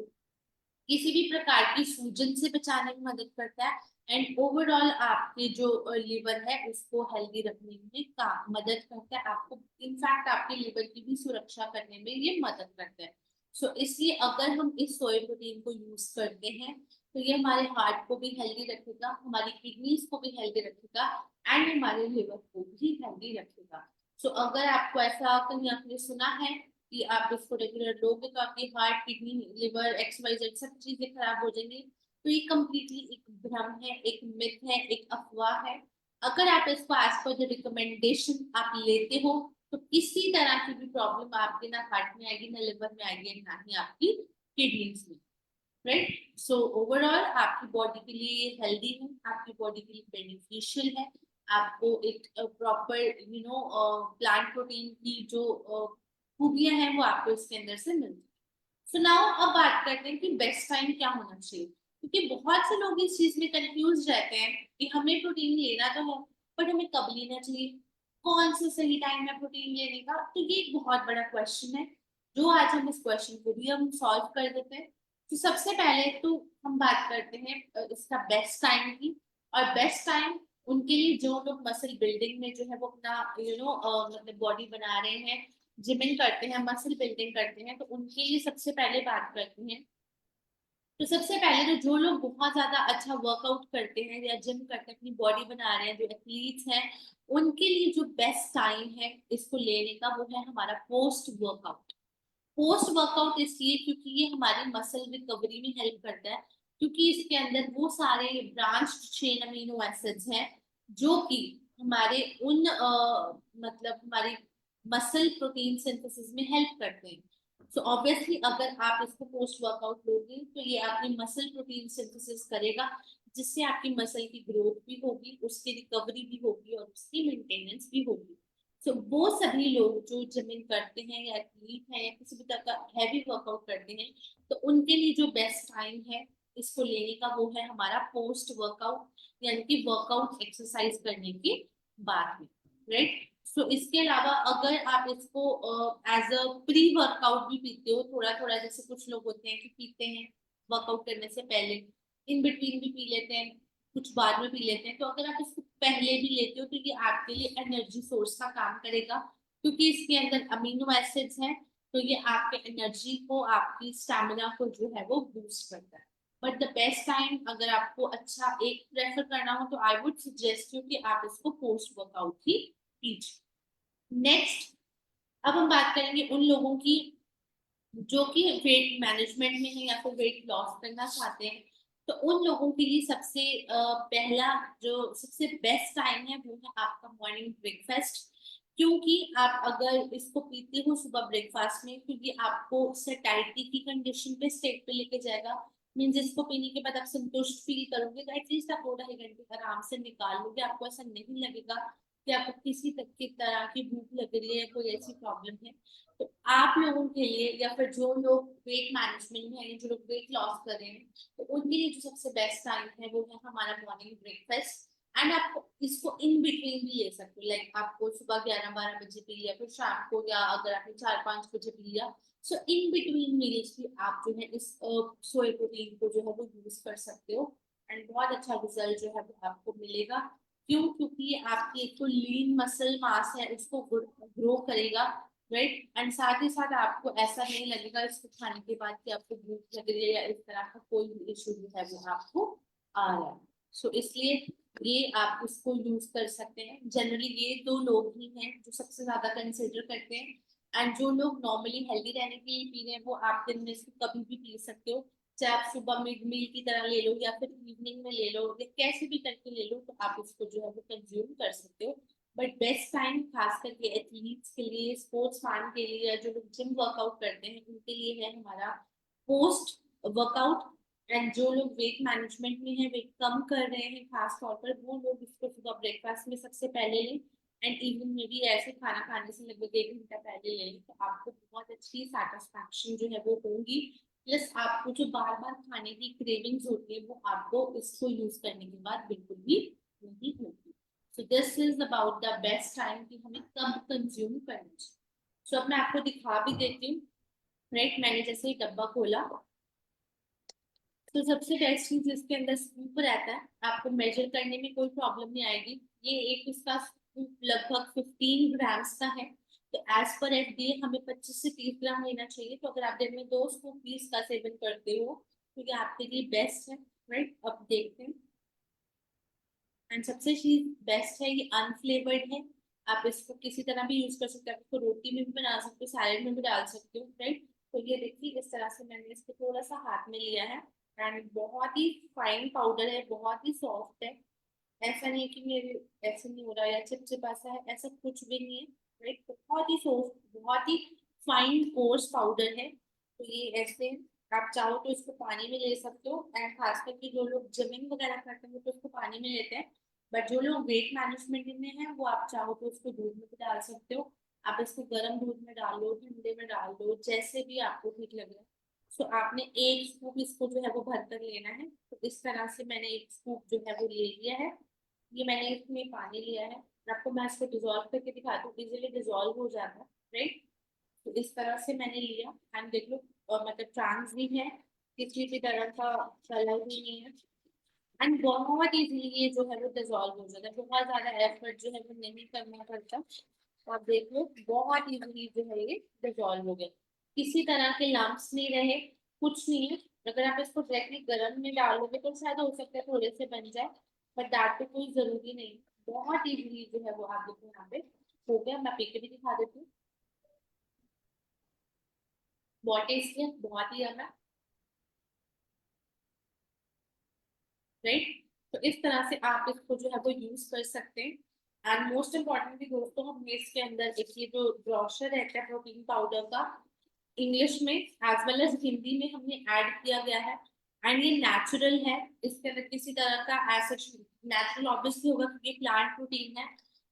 [SPEAKER 2] किसी भी प्रकार की सूजन से बचाने में मदद करता है। एंड ओवरऑल आपके जो लिवर है उसको हेल्दी रखने में मदद करता है, आपको इनफैक्ट आपके लिवर की भी सुरक्षा करने में ये मदद करता है। सो इसलिए अगर हम इस सोया प्रोटीन को यूज करते हैं तो ये हमारे हार्ट को भी हेल्दी रखेगा, हमारी किडनीज को भी हेल्दी रखेगा, एंड हमारे लिवर को भी हेल्दी रखेगा। सो अगर आपको ऐसा कहीं आपने सुना है कि आप इसको रेगुलर लोगे तो आपकी हार्ट, किडनी, लिवर, XYZ सब चीजें खराब हो जाएंगी, तो ये कम्प्लीटली एक भ्रम है, एक मिथ है, एक अफवाह है। अगर आप इसको एज पर द रिकमेंडेशन आप लेते हो तो किसी तरह की भी प्रॉब्लम आपके ना हार्ट में आएगी, ना लिवर में आएगी, ना ही आपकी किडनीज में। राइट। सो ओवरऑल आपकी बॉडी के लिए हेल्दी है, आपकी बॉडी के लिए बेनिफिशियल है। आपको एक प्रॉपर प्लांट प्रोटीन की जो खूबियां हैं वो आपको इसके अंदर से मिलती है। सो नाउ अब बात करते हैं कि बेस्ट टाइम क्या होना चाहिए, क्योंकि बहुत से लोग इस चीज में कंफ्यूज रहते हैं कि हमें प्रोटीन लेना तो है, पर हमें कब लेना चाहिए, कौन सा सही टाइम है प्रोटीन लेने का। तो ये एक बहुत बड़ा क्वेश्चन है, जो आज हम इस क्वेश्चन को भी हम सॉल्व कर देते हैं। तो सबसे पहले तो हम बात करते हैं इसका बेस्ट टाइम की। और बेस्ट टाइम उनके लिए जो लोग मसल बिल्डिंग में जो है वो अपना मतलब बॉडी बना रहे हैं, जिमिंग करते हैं, मसल बिल्डिंग करते हैं, तो उनके लिए सबसे पहले बात करते हैं। तो सबसे पहले तो जो लोग बहुत ज्यादा अच्छा वर्कआउट करते हैं या जिम करते हैं, अपनी बॉडी बना रहे हैं, जो एथलीट्स हैं, उनके लिए जो बेस्ट टाइम है इसको लेने का वो है हमारा पोस्ट वर्कआउट। पोस्ट वर्कआउट इसलिए क्योंकि ये हमारी मसल रिकवरी में हेल्प करता है, क्योंकि इसके अंदर वो सारे ब्रांच्ड चेन अमीनो एसिड्स हैं जो कि हमारे उन मतलब हमारी मसल प्रोटीन सिंथेसिस में हेल्प करते हैं। सो ऑब्वियसली अगर आप इसको पोस्ट वर्कआउट लोगे तो ये आपकी मसल प्रोटीन सिंथेसिस करेगा, जिससे आपकी मसल की ग्रोथ भी होगी, उसकी रिकवरी भी होगी और उसकी मेंटेनेंस भी होगी। तो वो सभी लोग जो जिमिंग करते हैं या एथलीट हैं या किसी भी तरह का हैवी वर्कआउट करते हैं, तो उनके लिए जो बेस्ट टाइम है इसको लेने का वो है हमारा पोस्ट वर्कआउट, यानी कि वर्कआउट एक्सरसाइज करने के बाद में। राइट। सो इसके अलावा अगर आप इसको एज अ प्री वर्कआउट भी पीते हो थोड़ा थोड़ा, जैसे कुछ लोग होते हैं कि पीते हैं वर्कआउट करने से पहले, इन बिटवीन भी पी लेते हैं, कुछ बाद में पी लेते हैं, तो अगर आप इसको पहले भी लेते हो तो ये आपके लिए एनर्जी सोर्स का काम करेगा, क्योंकि इसके अंदर अमीनो एसिड्स हैं तो ये आपके एनर्जी को, आपकी स्टैमिना को जो है वो बूस्ट करता है। बट द बेस्ट टाइम अगर आपको अच्छा एक प्रेफर करना हो तो आई वुड सजेस्ट यू कि आप इसको पोस्ट वर्कआउट ही कीजिए। नेक्स्ट, अब हम बात करेंगे उन लोगों की जो कि वेट मैनेजमेंट में है या फिर वेट लॉस करना चाहते हैं। तो उन लोगों के लिए सबसे पहला जो सबसे बेस्ट टाइम है वो है आपका मॉर्निंग ब्रेकफास्ट। क्योंकि आप अगर इसको पीते हो सुबह ब्रेकफास्ट में, क्योंकि आपको सेटाइटी की कंडीशन पे स्टेट पे लेके जाएगा। मीन्स इसको पीने के बाद आप संतुष्ट फील करोगे, तो एटलीस्ट आप 2 ढाई घंटे आराम से निकाल लोगे। आपको ऐसा नहीं लगेगा कि आपको किसी तक की तरह की भूख लग रही है, कोई ऐसी प्रॉब्लम है। तो आप लोगों के लिए या फिर जो लोग वेट मैनेजमेंट में है, जो लोग वेट लॉस कर रहे हैं, तो उनके लिए जो सबसे बेस्ट टाइम है वो है हमारा मॉर्निंग ब्रेकफास्ट। एंड आप इसको इन बिटवीन भी ले सकते हो, लाइक आपको सुबह 11-12 बजे पी लिया, फिर शाम को, या अगर आपने 4-5 बजे पी लिया। सो इन बिटवीन मील्स भी आप जो है इस सोए प्रोटीन को जो है वो यूज कर सकते हो। एंड बहुत अच्छा रिजल्ट जो है वो आपको मिलेगा। क्यों? क्योंकि आपकी एक तो लीन मसल मास है, उसको ग्रो करेगा, राइट। एंड साथ ही साथ आपको ऐसा नहीं लगेगा इसको खाने के बाद कि आपको भूख लग रही है या इस तरह का कोई भी इशू जो है वो आपको आ रहा है। सो इसलिए ये आप इसको यूज कर सकते हैं। जनरली ये 2 लोग ही हैं जो सबसे ज्यादा कंसिडर करते हैं। एंड जो लोग नॉर्मली हेल्दी रहने के लिए पी रहे हैं वो आप दिन में इसको कभी भी पी सकते हो। चाहे आप सुबह मिड मील की तरह ले लो या फिर इवनिंग में ले लो, या कैसे भी करके ले लो, तो आप इसको जो है वो कंज्यूम कर सकते हो। बट बेस्ट टाइम खास करके एथलीट्स के लिए, स्पोर्ट्स फैन के लिए, या जो लोग जिम वर्कआउट करते हैं उनके लिए है हमारा पोस्ट वर्कआउट। एंड जो लोग वेट मैनेजमेंट में है, वेट कम कर रहे हैं खास तौर पर, वो लोग इसको सुबह ब्रेकफास्ट में सबसे पहले लें। एंड इवनिंग में भी ऐसे खाना खाने से लगभग 1 घंटा पहले ले लें, तो आपको बहुत अच्छी सेटिस्फैक्शन जो है वो होगी। प्लस आपको जो बार बार खाने की क्रेविंग्स होती है वो आपको इसको यूज करने के बाद बिल्कुल भी नहीं होगी। So this is about the best time कि हमें कब कंज्यूम करना चाहिए। सो अब मैं आपको दिखा भी देती हूँ। राइट, मैंने जैसे ही डब्बा खोला, तो सबसे बेस्ट चीज इसके अंदर स्कूप रहता है, आपको मेजर करने में कोई प्रॉब्लम नहीं आएगी। ये एक इसका स्कूप लगभग 15 ग्राम्स का है। तो एज पर एफडीए हमें 25 से 30 ग्राम लेना चाहिए। तो अगर आप दिन में 2 स्कूप भी इसका सेवन करते हो तो ये आपके लिए बेस्ट है। राइट, अब देखते हैं। एंड सबसे चीज बेस्ट है, ये अनफ्लेवर्ड है। आप इसको किसी तरह भी यूज कर सकते हो, आप इसको रोटी में भी बना सकते हो, सैलेड में भी डाल सकते हो। राइट, तो ये देखिए इस तरह से मैंने इसको थोड़ा सा हाथ में लिया है। एंड बहुत ही फाइन पाउडर है, बहुत ही सॉफ्ट है। ऐसा नहीं है कि मेरे ऐसे नहीं हो रहा या चिपचिपा सा है, ऐसा कुछ भी नहीं है। राइट, बहुत ही सॉफ्ट, बहुत ही फाइन कोर्स पाउडर है। तो ये ऐसे आप चाहो तो इसको पानी में ले सकते हो। एंड खास करके जो लोग जिमिंग वगैरह करते हैं वो तो इसको पानी में लेते हैं। बट जो लोग वेट मैनेजमेंट में है वो आप चाहो तो इसको दूध में भी डाल सकते हो। आप इसको गर्म दूध में डाल लो, ठंडे में डाल लो, जैसे भी आपको ठीक लग रहा है। सो आपने 1 स्कूप इसको जो है वो भर कर लेना है। तो इस तरह से मैंने 1 स्कूप जो है वो ले लिया है। ये मैंने इसमें पानी लिया है। आपको मैं इसको डिजोल्व करके दिखाती हूँ, इजीली डिजोल्व हो जाता है। राइट, तो इस तरह से मैंने लिया। एंड देख लो, और मतलब ट्रांस भी है, किसी भी तरह का कलर भी नहीं है। एंड बहुत इजीली ये जो है वो डिजोल्व हो जाता है, बहुत ज्यादा एफर्ट जो है वो नहीं करना पड़ता। तो आप देख लो बहुत इजीली जो है ये डिजोल्व हो गया, किसी तरह के लम्प्स नहीं रहे, कुछ नहीं है। अगर आप इसको डायरेक्टली गर्म में डालोगे तो शायद हो सकता है थोड़े से बन जाए, बट डाट तो कोई जरूरी नहीं। बहुत इजीली जो है वो आप देखो यहाँ पे हो गया। मैं पी के भी दिखा देती हूँ। बहुत टेस्टी है, बहुत ही ज्यादा। राइट, तो इस तरह से आप इसको जो है वो यूज कर सकते हैं। एंड मोस्ट इम्पॉर्टेंटली दोस्तों, हमने इसके अंदर एक ये जो ब्रोशर रहता है प्रोटीन पाउडर का, इंग्लिश में एज वेल एज हिंदी में हमने ऐड किया गया है। एंड ये नेचुरल है, इसके अंदर किसी तरह का एज सच, नेचुरल ऑब्वियसली होगा क्योंकि प्लांट प्रोटीन है,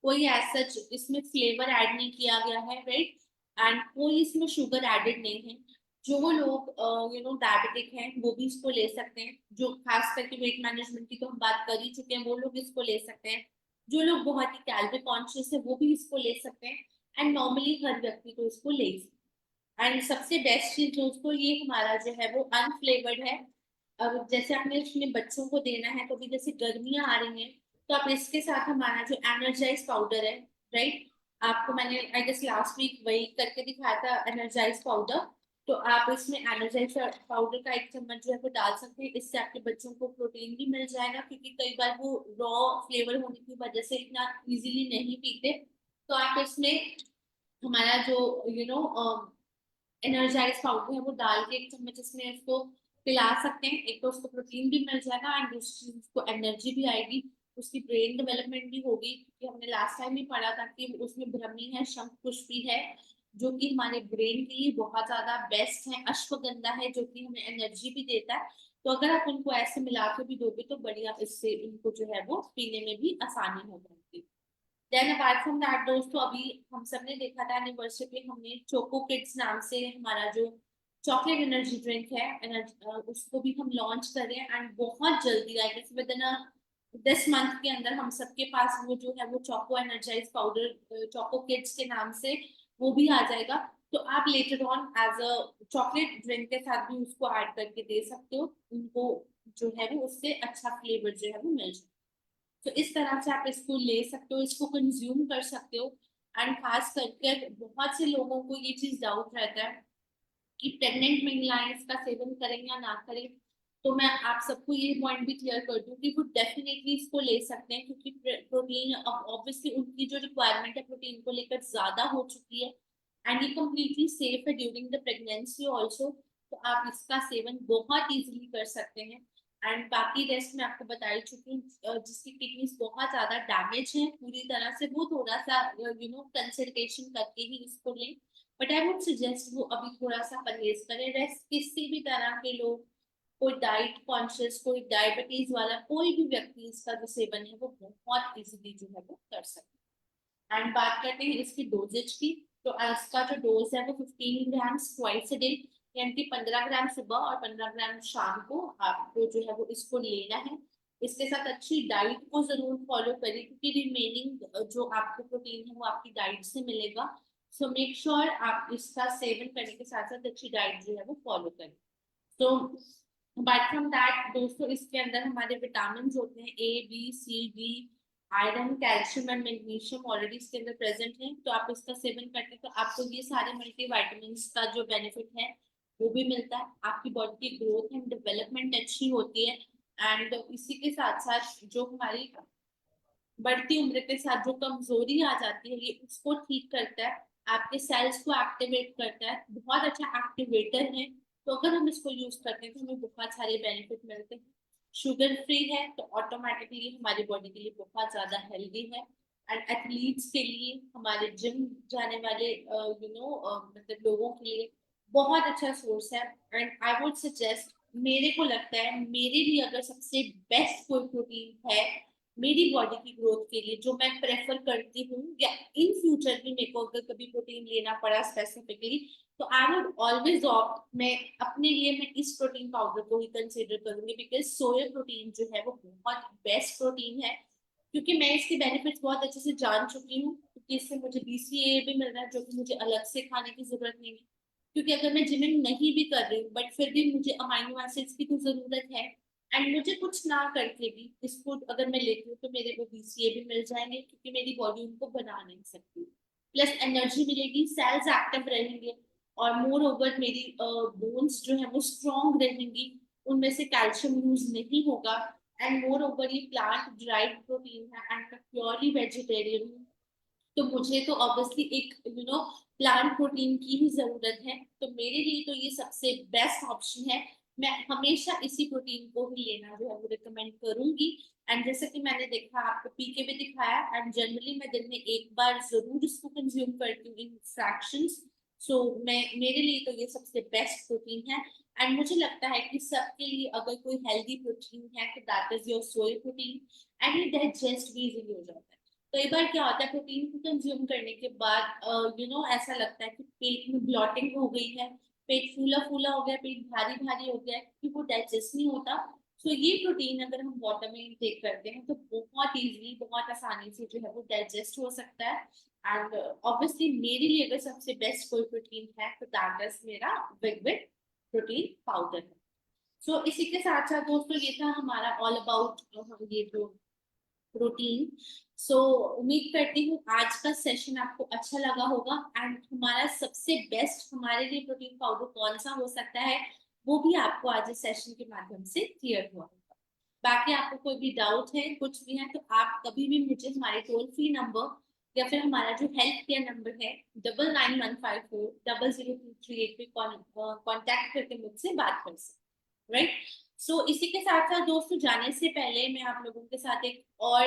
[SPEAKER 2] कोई एज सच इसमें फ्लेवर ऐड नहीं किया गया है। राइट, एंड कोई इसमें शुगर एडेड नहीं है। जो लोग डायबिटिक हैं वो भी इसको ले सकते हैं। जो खास करके वेट मैनेजमेंट की तो हम बात कर ही चुके हैं, वो लोग इसको ले सकते हैं। जो लोग बहुत ही कैलोरी कॉन्शियस है वो भी इसको ले सकते हैं। एंड नॉर्मली हर व्यक्ति को इसको ले सकते हैं। एंड सबसे बेस्ट चीज दोस्तों, ये हमारा जो है वो अनफ्लेवर्ड है। अब जैसे आपने अपने बच्चों को देना है, तो भी जैसे गर्मियां आ रही हैं, तो आप इसके साथ हमारा जो एनर्जाइज पाउडर है, राइट, आपको मैंने आई गेस लास्ट वीक वही करके दिखाया था एनर्जाइज पाउडर। तो आप इसमें एनर्जाइज पाउडर का 1 चम्मच जो है वो डाल सकते हैं। इससे आपके बच्चों को प्रोटीन भी मिल जाएगा, क्योंकि कई बार वो रॉ फ्लेवर होने की वजह से इतना इजीली नहीं पीते। तो आप इसमें हमारा जो एनर्जाइज पाउडर है वो डाल के 1 चम्मच इसमें उसको पिला सकते हैं। एक तो उसको प्रोटीन भी मिल जाएगा एंड दूसरी उसको एनर्जी भी आएगी, उसकी ब्रेन डेवलपमेंट भी होगी, क्योंकि हमने लास्ट टाइम ही पढ़ा था कि उसमें ब्रह्मी है, शंखपुष्पी है, जो कि हमारे ब्रेन के लिए बहुत ज्यादा बेस्ट है। अश्वगंधा है जो कि हमें एनर्जी भी देता है। तो अगर आप उनको ऐसे मिला के भी दोगे तो बढ़िया, इससे उनको जो है वो पीने में भी आसानी हो जाएगी। देन अपार्ट फ्रॉम दैट दोस्तों, अभी हम सब ने देखा था एनिवर्सरी पे हमने चोको किड्स नाम से हमारा जो चॉकलेट एनर्जी ड्रिंक है उसको भी हम लॉन्च कर रहे हैं। एंड बहुत जल्दी I guess within 10 month के अंदर हम सबके पास वो जो है वो choco energize powder choco kids के नाम से वो भी आ जाएगा। तो आप later on as a chocolate drink के साथ भी उसको ऐड करके दे सकते हो उनको, जो है वो उससे अच्छा फ्लेवर जो है वो मिल जाए। तो इस तरह से आप इसको ले सकते हो, इसको कंज्यूम कर सकते हो। एंड खास करके बहुत से लोगों को ये चीज डाउट रहता है कि प्रेग्नेंट महिलाएं इसका सेवन करें या ना करें। तो मैं आप सबको ये पॉइंट भी क्लियर कर दूं कि वो डेफिनेटली इसको ले सकते हैं, क्योंकि प्रोटीन ऑब्वियसली उनकी जो रिक्वायरमेंट है प्रोटीन को लेकर ज्यादा हो चुकी है। एंड ये कम्प्लीटली सेफ है ड्यूरिंग द प्रेगनेंसी ऑल्सो। तो आप इसका सेवन बहुत इजीली कर सकते हैं। एंड बाकी रेस्ट मैं आपको बता ही चुकी हूँ। जिसकी किडनीज बहुत ज्यादा डैमेज है पूरी तरह से, वो थोड़ा सा कंसल्टेशन करके ही इसको लें। बट आई वुड सजेस्ट वो अभी थोड़ा सा परहेज करें। रेस्ट किसी भी तरह के लोग, कोई डाइट कॉन्शियस, कोई डायबिटीज वाला कोई भी व्यक्ति इसका जो सेवन है वो बहुत इजीली जो है वो कर सकते हैं। एंड बात करते हैं इसकी डोजेज की। तो इसका जो डोज है वो 15 ग्राम्स ट्वाइस अ डे, यानी कि 15 ग्राम सुबह और 15 ग्राम शाम को आपको जो है वो इसको लेना है। इसके साथ अच्छी डाइट को जरूर फॉलो करें, क्योंकि रिमेनिंग जो आपको प्रोटीन है वो आपकी डाइट से मिलेगा। सो मेक श्योर आप इसका सेवन करने के साथ साथ अच्छी डाइट जो है वो फॉलो करें। तो अपार्ट फ्रॉम दैट दोस्तों, इसके अंदर हमारे विटामिन होते हैं A B C D, iron, calcium and magnesium already इसके अंदर प्रेजेंट है। तो आप इसका सेवन करते हैं तो आपको ये सारे मल्टी का जो बेनिफिट है वो भी मिलता है। आपकी बॉडी की ग्रोथ एंड डेवलपमेंट अच्छी होती है। एंड इसी के साथ साथ जो हमारी बढ़ती उम्र के साथ जो कमजोरी आ जाती है ये उसको ठीक करता है, आपके सेल्स को एक्टिवेट करता है, बहुत अच्छा एक्टिवेटर है। तो अगर हम इसको यूज करते हैं तो हमें बहुत सारे बेनिफिट मिलते हैं। शुगर फ्री है तो ऑटोमेटिकली हमारी बॉडी के लिए बहुत ज्यादा हेल्दी है। एंड एथलीट्स के लिए, हमारे जिम जाने वाले मतलब लोगों के लिए बहुत अच्छा सोर्स है। एंड आई वुड सजेस्ट, मेरे को लगता है मेरे लिए अगर सबसे बेस्ट कोई प्रोटीन है मेरी बॉडी की ग्रोथ के लिए जो मैं प्रेफर करती हूँ, या इन फ्यूचर भी मेरे को अगर कभी प्रोटीन लेना पड़ा स्पेसिफिकली, तो आई वुड ऑलवेज ऑप्ट, मैं अपने लिए मैं इस प्रोटीन पाउडर को ही कंसिडर करूंगी, बिकॉज सोया प्रोटीन जो है वो बहुत बेस्ट प्रोटीन है। क्योंकि मैं इसके बेनिफिट्स बहुत अच्छे से जान चुकी हूँ, क्योंकि इससे मुझे BCAA भी मिल रहा है जो कि मुझे अलग से खाने की जरूरत नहीं है। क्योंकि अगर मैं जिमिंग नहीं भी कर रही हूँ बट फिर भी मुझे अमाइनो एसिड्स की तो जरूरत है। एंड मुझे कुछ ना करके भी इसको अगर मैं लेती हूँ तो मेरे को BCAA भी मिल जाएंगे, क्योंकि मेरी बॉडी उनको बना नहीं सकती। प्लस एनर्जी मिलेगी, सेल्स एक्टिव रहेंगे, और मोर ओवर मेरी बोन्स जो है वो स्ट्रॉन्ग रहेंगी, उनमें से कैल्शियम यूज नहीं होगा। एंड मोर ओवर ये प्लांट ड्राइड प्रोटीन है एंड प्योरली वेजिटेरियन हूँ। तो मुझे तो ऑब्वियसली एक प्लांट प्रोटीन की ही जरूरत है। तो मेरे लिए तो ये सबसे बेस्ट ऑप्शन है। मैं हमेशा इसी प्रोटीन को ही लेना जो है वो रिकमेंड करूंगी। एंड जैसे कि मैंने देखा, आपको पी के भी दिखाया, एंड जनरली मैं दिन में एक बार जरूर इसको कंज्यूम करती हूँ इन फ्रैक्शंस। सो मैं, मेरे लिए तो ये सबसे बेस्ट प्रोटीन है। एंड मुझे लगता है कि सबके लिए अगर कोई हेल्दी प्रोटीन है तो that is your soy protein. And ये डाइजेस्ट भी इजीली हो जाता है। कई बार क्या होता है प्रोटीन को कंज्यूम करने के बाद ऐसा लगता है कि पेट में ब्लॉटिंग हो गई है, पेट फूला फूला हो गया, पेट भारी भारी हो गया, क्योंकि वो डाइजेस्ट नहीं होता। सो ये प्रोटीन अगर हम वाटर में इंटेक करते हैं तो बहुत इजीली, बहुत आसानी से जो है वो डाइजेस्ट हो सकता है। एंड ऑब्वियसली मेरे लिए अगर सबसे बेस्ट कोई प्रोटीन है तो दैट इज मेरा बिग बिग प्रोटीन पाउडर है। सो इसी के साथ साथ दोस्तों ये था हमारा ऑल अबाउट ये जो प्रोटीन। सो उम्मीद करती हूँ आज का सेशन आपको अच्छा लगा होगा एंड हमारा सबसे बेस्ट हमारे लिए प्रोटीन पाउडर कौन सा हो सकता है वो भी आपको आज इस सेशन के माध्यम से क्लियर हुआ होगा। बाकी आपको कोई भी डाउट है कुछ भी है तो आप कभी भी मुझे हमारे टोल फ्री नंबर या फिर हमारा जो हेल्थ केयर नंबर है 9915400238 पे कॉन्टैक्ट करके मुझसे बात कर सकते, राइट। सो इसी के साथ साथ दोस्तों जाने से पहले मैं आप लोगों के साथ एक और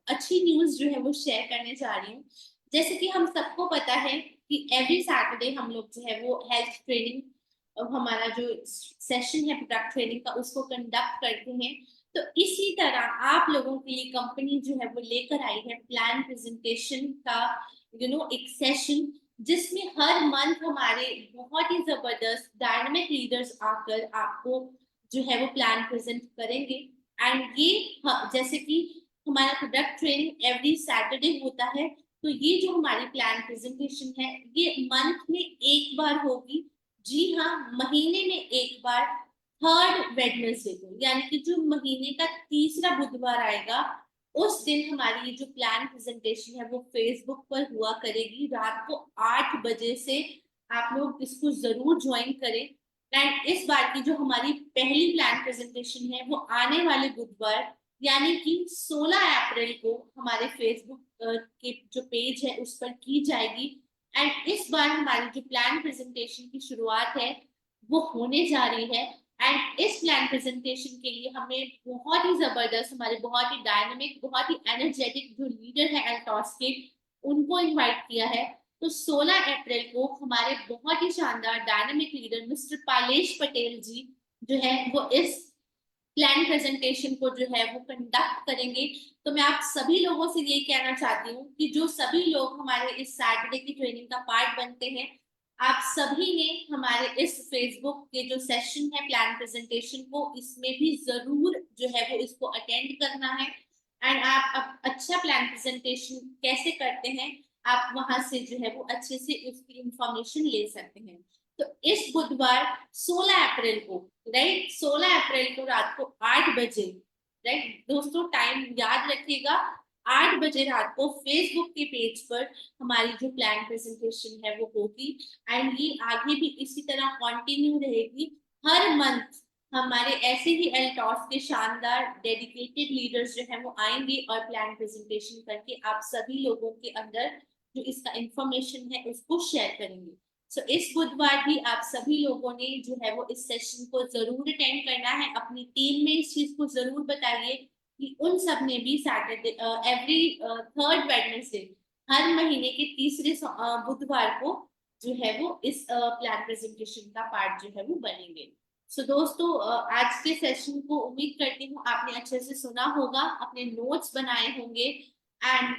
[SPEAKER 2] अच्छी न्यूज जो है वो शेयर करने जा रही हूँ। जैसे कि हम सबको पता है कि एवरी सैटरडे हम लोग जो है वो हेल्थ ट्रेनिंग हमारा जो सेशन है प्रोडक्ट ट्रेनिंग का उसको कंडक्ट करते हैं। तो इसी तरह आप लोगों के लिए कंपनी जो है वो लेकर आई है प्लान प्रेजेंटेशन का एक सेशन जिसमें हर मंथ हमारे बहुत ही जबरदस्त डायनामिक लीडर्स आकर आपको जो है वो प्लान प्रेजेंट करेंगे। एंड ये जैसे कि हमारा प्रोडक्ट ट्रेनिंग एवरी सैटरडे होता है तो ये जो हमारी प्लान प्रेजेंटेशन है ये मंथ में एक बार होगी। जी हाँ, महीने में एक बार थर्ड वेडनेसडे को यानी कि जो महीने का तीसरा बुधवार आएगा उस दिन हमारी ये जो प्लान प्रेजेंटेशन है वो फेसबुक पर हुआ करेगी रात को 8 बजे से। आप लोग इसको जरूर ज्वाइन करें। एंड इस बार की जो हमारी पहली प्लान प्रेजेंटेशन है वो आने वाले बुधवार यानी कि 16 अप्रैल को हमारे फेसबुक के जो पेज है उस पर की जाएगी। एंड इस बार हमारी जो प्लान प्रेजेंटेशन की शुरुआत है वो होने जा रही है। एंड इस प्लान प्रेजेंटेशन के लिए हमें बहुत ही जबरदस्त हमारे बहुत ही डायनेमिक बहुत ही एनर्जेटिक जो लीडर है एल्टॉस के उनको इनवाइट किया है। तो 16 अप्रैल को हमारे बहुत ही शानदार डायनेमिक लीडर मिस्टर पालेश पटेल जी जो है वो इस प्लान प्रेजेंटेशन को जो है वो कंडक्ट करेंगे। तो मैं आप सभी लोगों से ये कहना चाहती हूँ कि जो सभी लोग हमारे इस सैटरडे की ट्रेनिंग का पार्ट बनते हैं आप सभी ने हमारे इस फेसबुक के जो सेशन है प्लान प्रेजेंटेशन को इसमें भी जरूर जो है वो इसको अटेंड करना है। एंड आप अच्छा प्लान प्रेजेंटेशन कैसे करते हैं आप वहां से जो है वो अच्छे से उसकी इंफॉर्मेशन ले सकते हैं। तो इस बुधवार 16 अप्रैल को, राइट, 16 अप्रैल को रात को 8 बजे, राइट दोस्तों टाइम याद रखिएगा, 8 बजे रात को फेसबुक के पेज पर हमारी जो प्लान प्रेजेंटेशन है वो होगी। एंड ये आगे भी इसी तरह कंटिन्यू रहेगी। हर मंथ हमारे ऐसे ही एल्टॉस के शानदार डेडिकेटेड लीडर्स जो है वो आएंगे और प्लान प्रेजेंटेशन करके आप सभी लोगों के अंदर जो इसका इंफॉर्मेशन है उसको शेयर करेंगे। सो इस बुधवार भी आप सभी लोगों ने जो है वो इस सेशन को जरूर अटेंड करना है। अपनी टीम में इस चीज को जरूर बताइए कि उन सब ने भी सैटरडे एवरी थर्ड वेडनेसडे हर महीने के तीसरे बुधवार को जो है वो इस प्लान प्रेजेंटेशन का पार्ट जो है वो बनेंगे। सो दोस्तों आज के सेशन को उम्मीद करती हूँ आपने अच्छे से सुना होगा, अपने नोट्स बनाए होंगे। एंड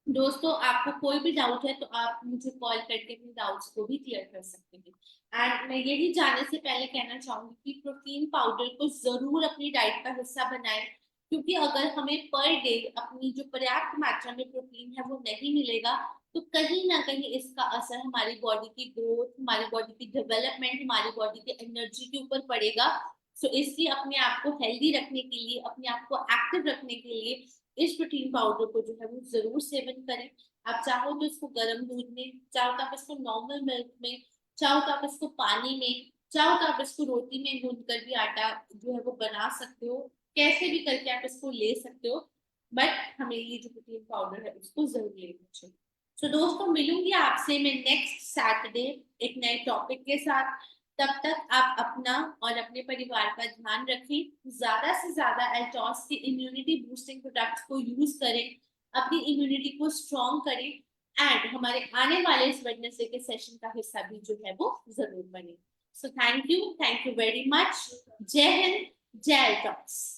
[SPEAKER 2] दोस्तों आपको कोई भी डाउट है तो आप मुझे कॉल करके अपने डाउट्स को भी क्लियर कर सकते हैं। एंड मैं यही जाने से पहले कहना चाहूंगी कि प्रोटीन पाउडर को जरूर अपनी डाइट का हिस्सा बनाएं क्योंकि अगर हमें पर डे अपनी जो पर्याप्त मात्रा में प्रोटीन है वो नहीं मिलेगा तो कहीं ना कहीं इसका असर हमारी बॉडी की ग्रोथ, हमारी बॉडी की डेवलपमेंट, हमारी बॉडी की एनर्जी के ऊपर पड़ेगा। सो इसलिए अपने आप को हेल्दी रखने के लिए, अपने आप को एक्टिव रखने के लिए इस प्रोटीन पाउडर को जो है वो जरूर सेवन करें। आप चाहो तो इसको गर्म दूध में, चाहो तो आप इसको नॉर्मल मिल्क में, चाहो तो आप इसको पानी में, चाहो तो आप इसको रोटी में गूंद कर भी आटा जो है वो बना सकते हो, कैसे भी करके आप इसको ले सकते हो। बट हमें ये जो प्रोटीन पाउडर है उसको जरूर लेना चाहिए। तो दोस्तों मिलूंगी आपसे मैं नेक्स्ट सैटरडे एक नए टॉपिक के साथ। तब तक आप अपना और अपने परिवार का ध्यान रखें, ज्यादा से ज्यादा एल्टॉस के इम्यूनिटी बूस्टिंग प्रोडक्ट्स को यूज करें, अपनी इम्यूनिटी को स्ट्रॉन्ग करें। एंड हमारे आने वाले इस वेडनेसडे के सेशन का हिस्सा भी जो है वो जरूर बने। So thank you very much. जय हिंद, जय एल्टॉस।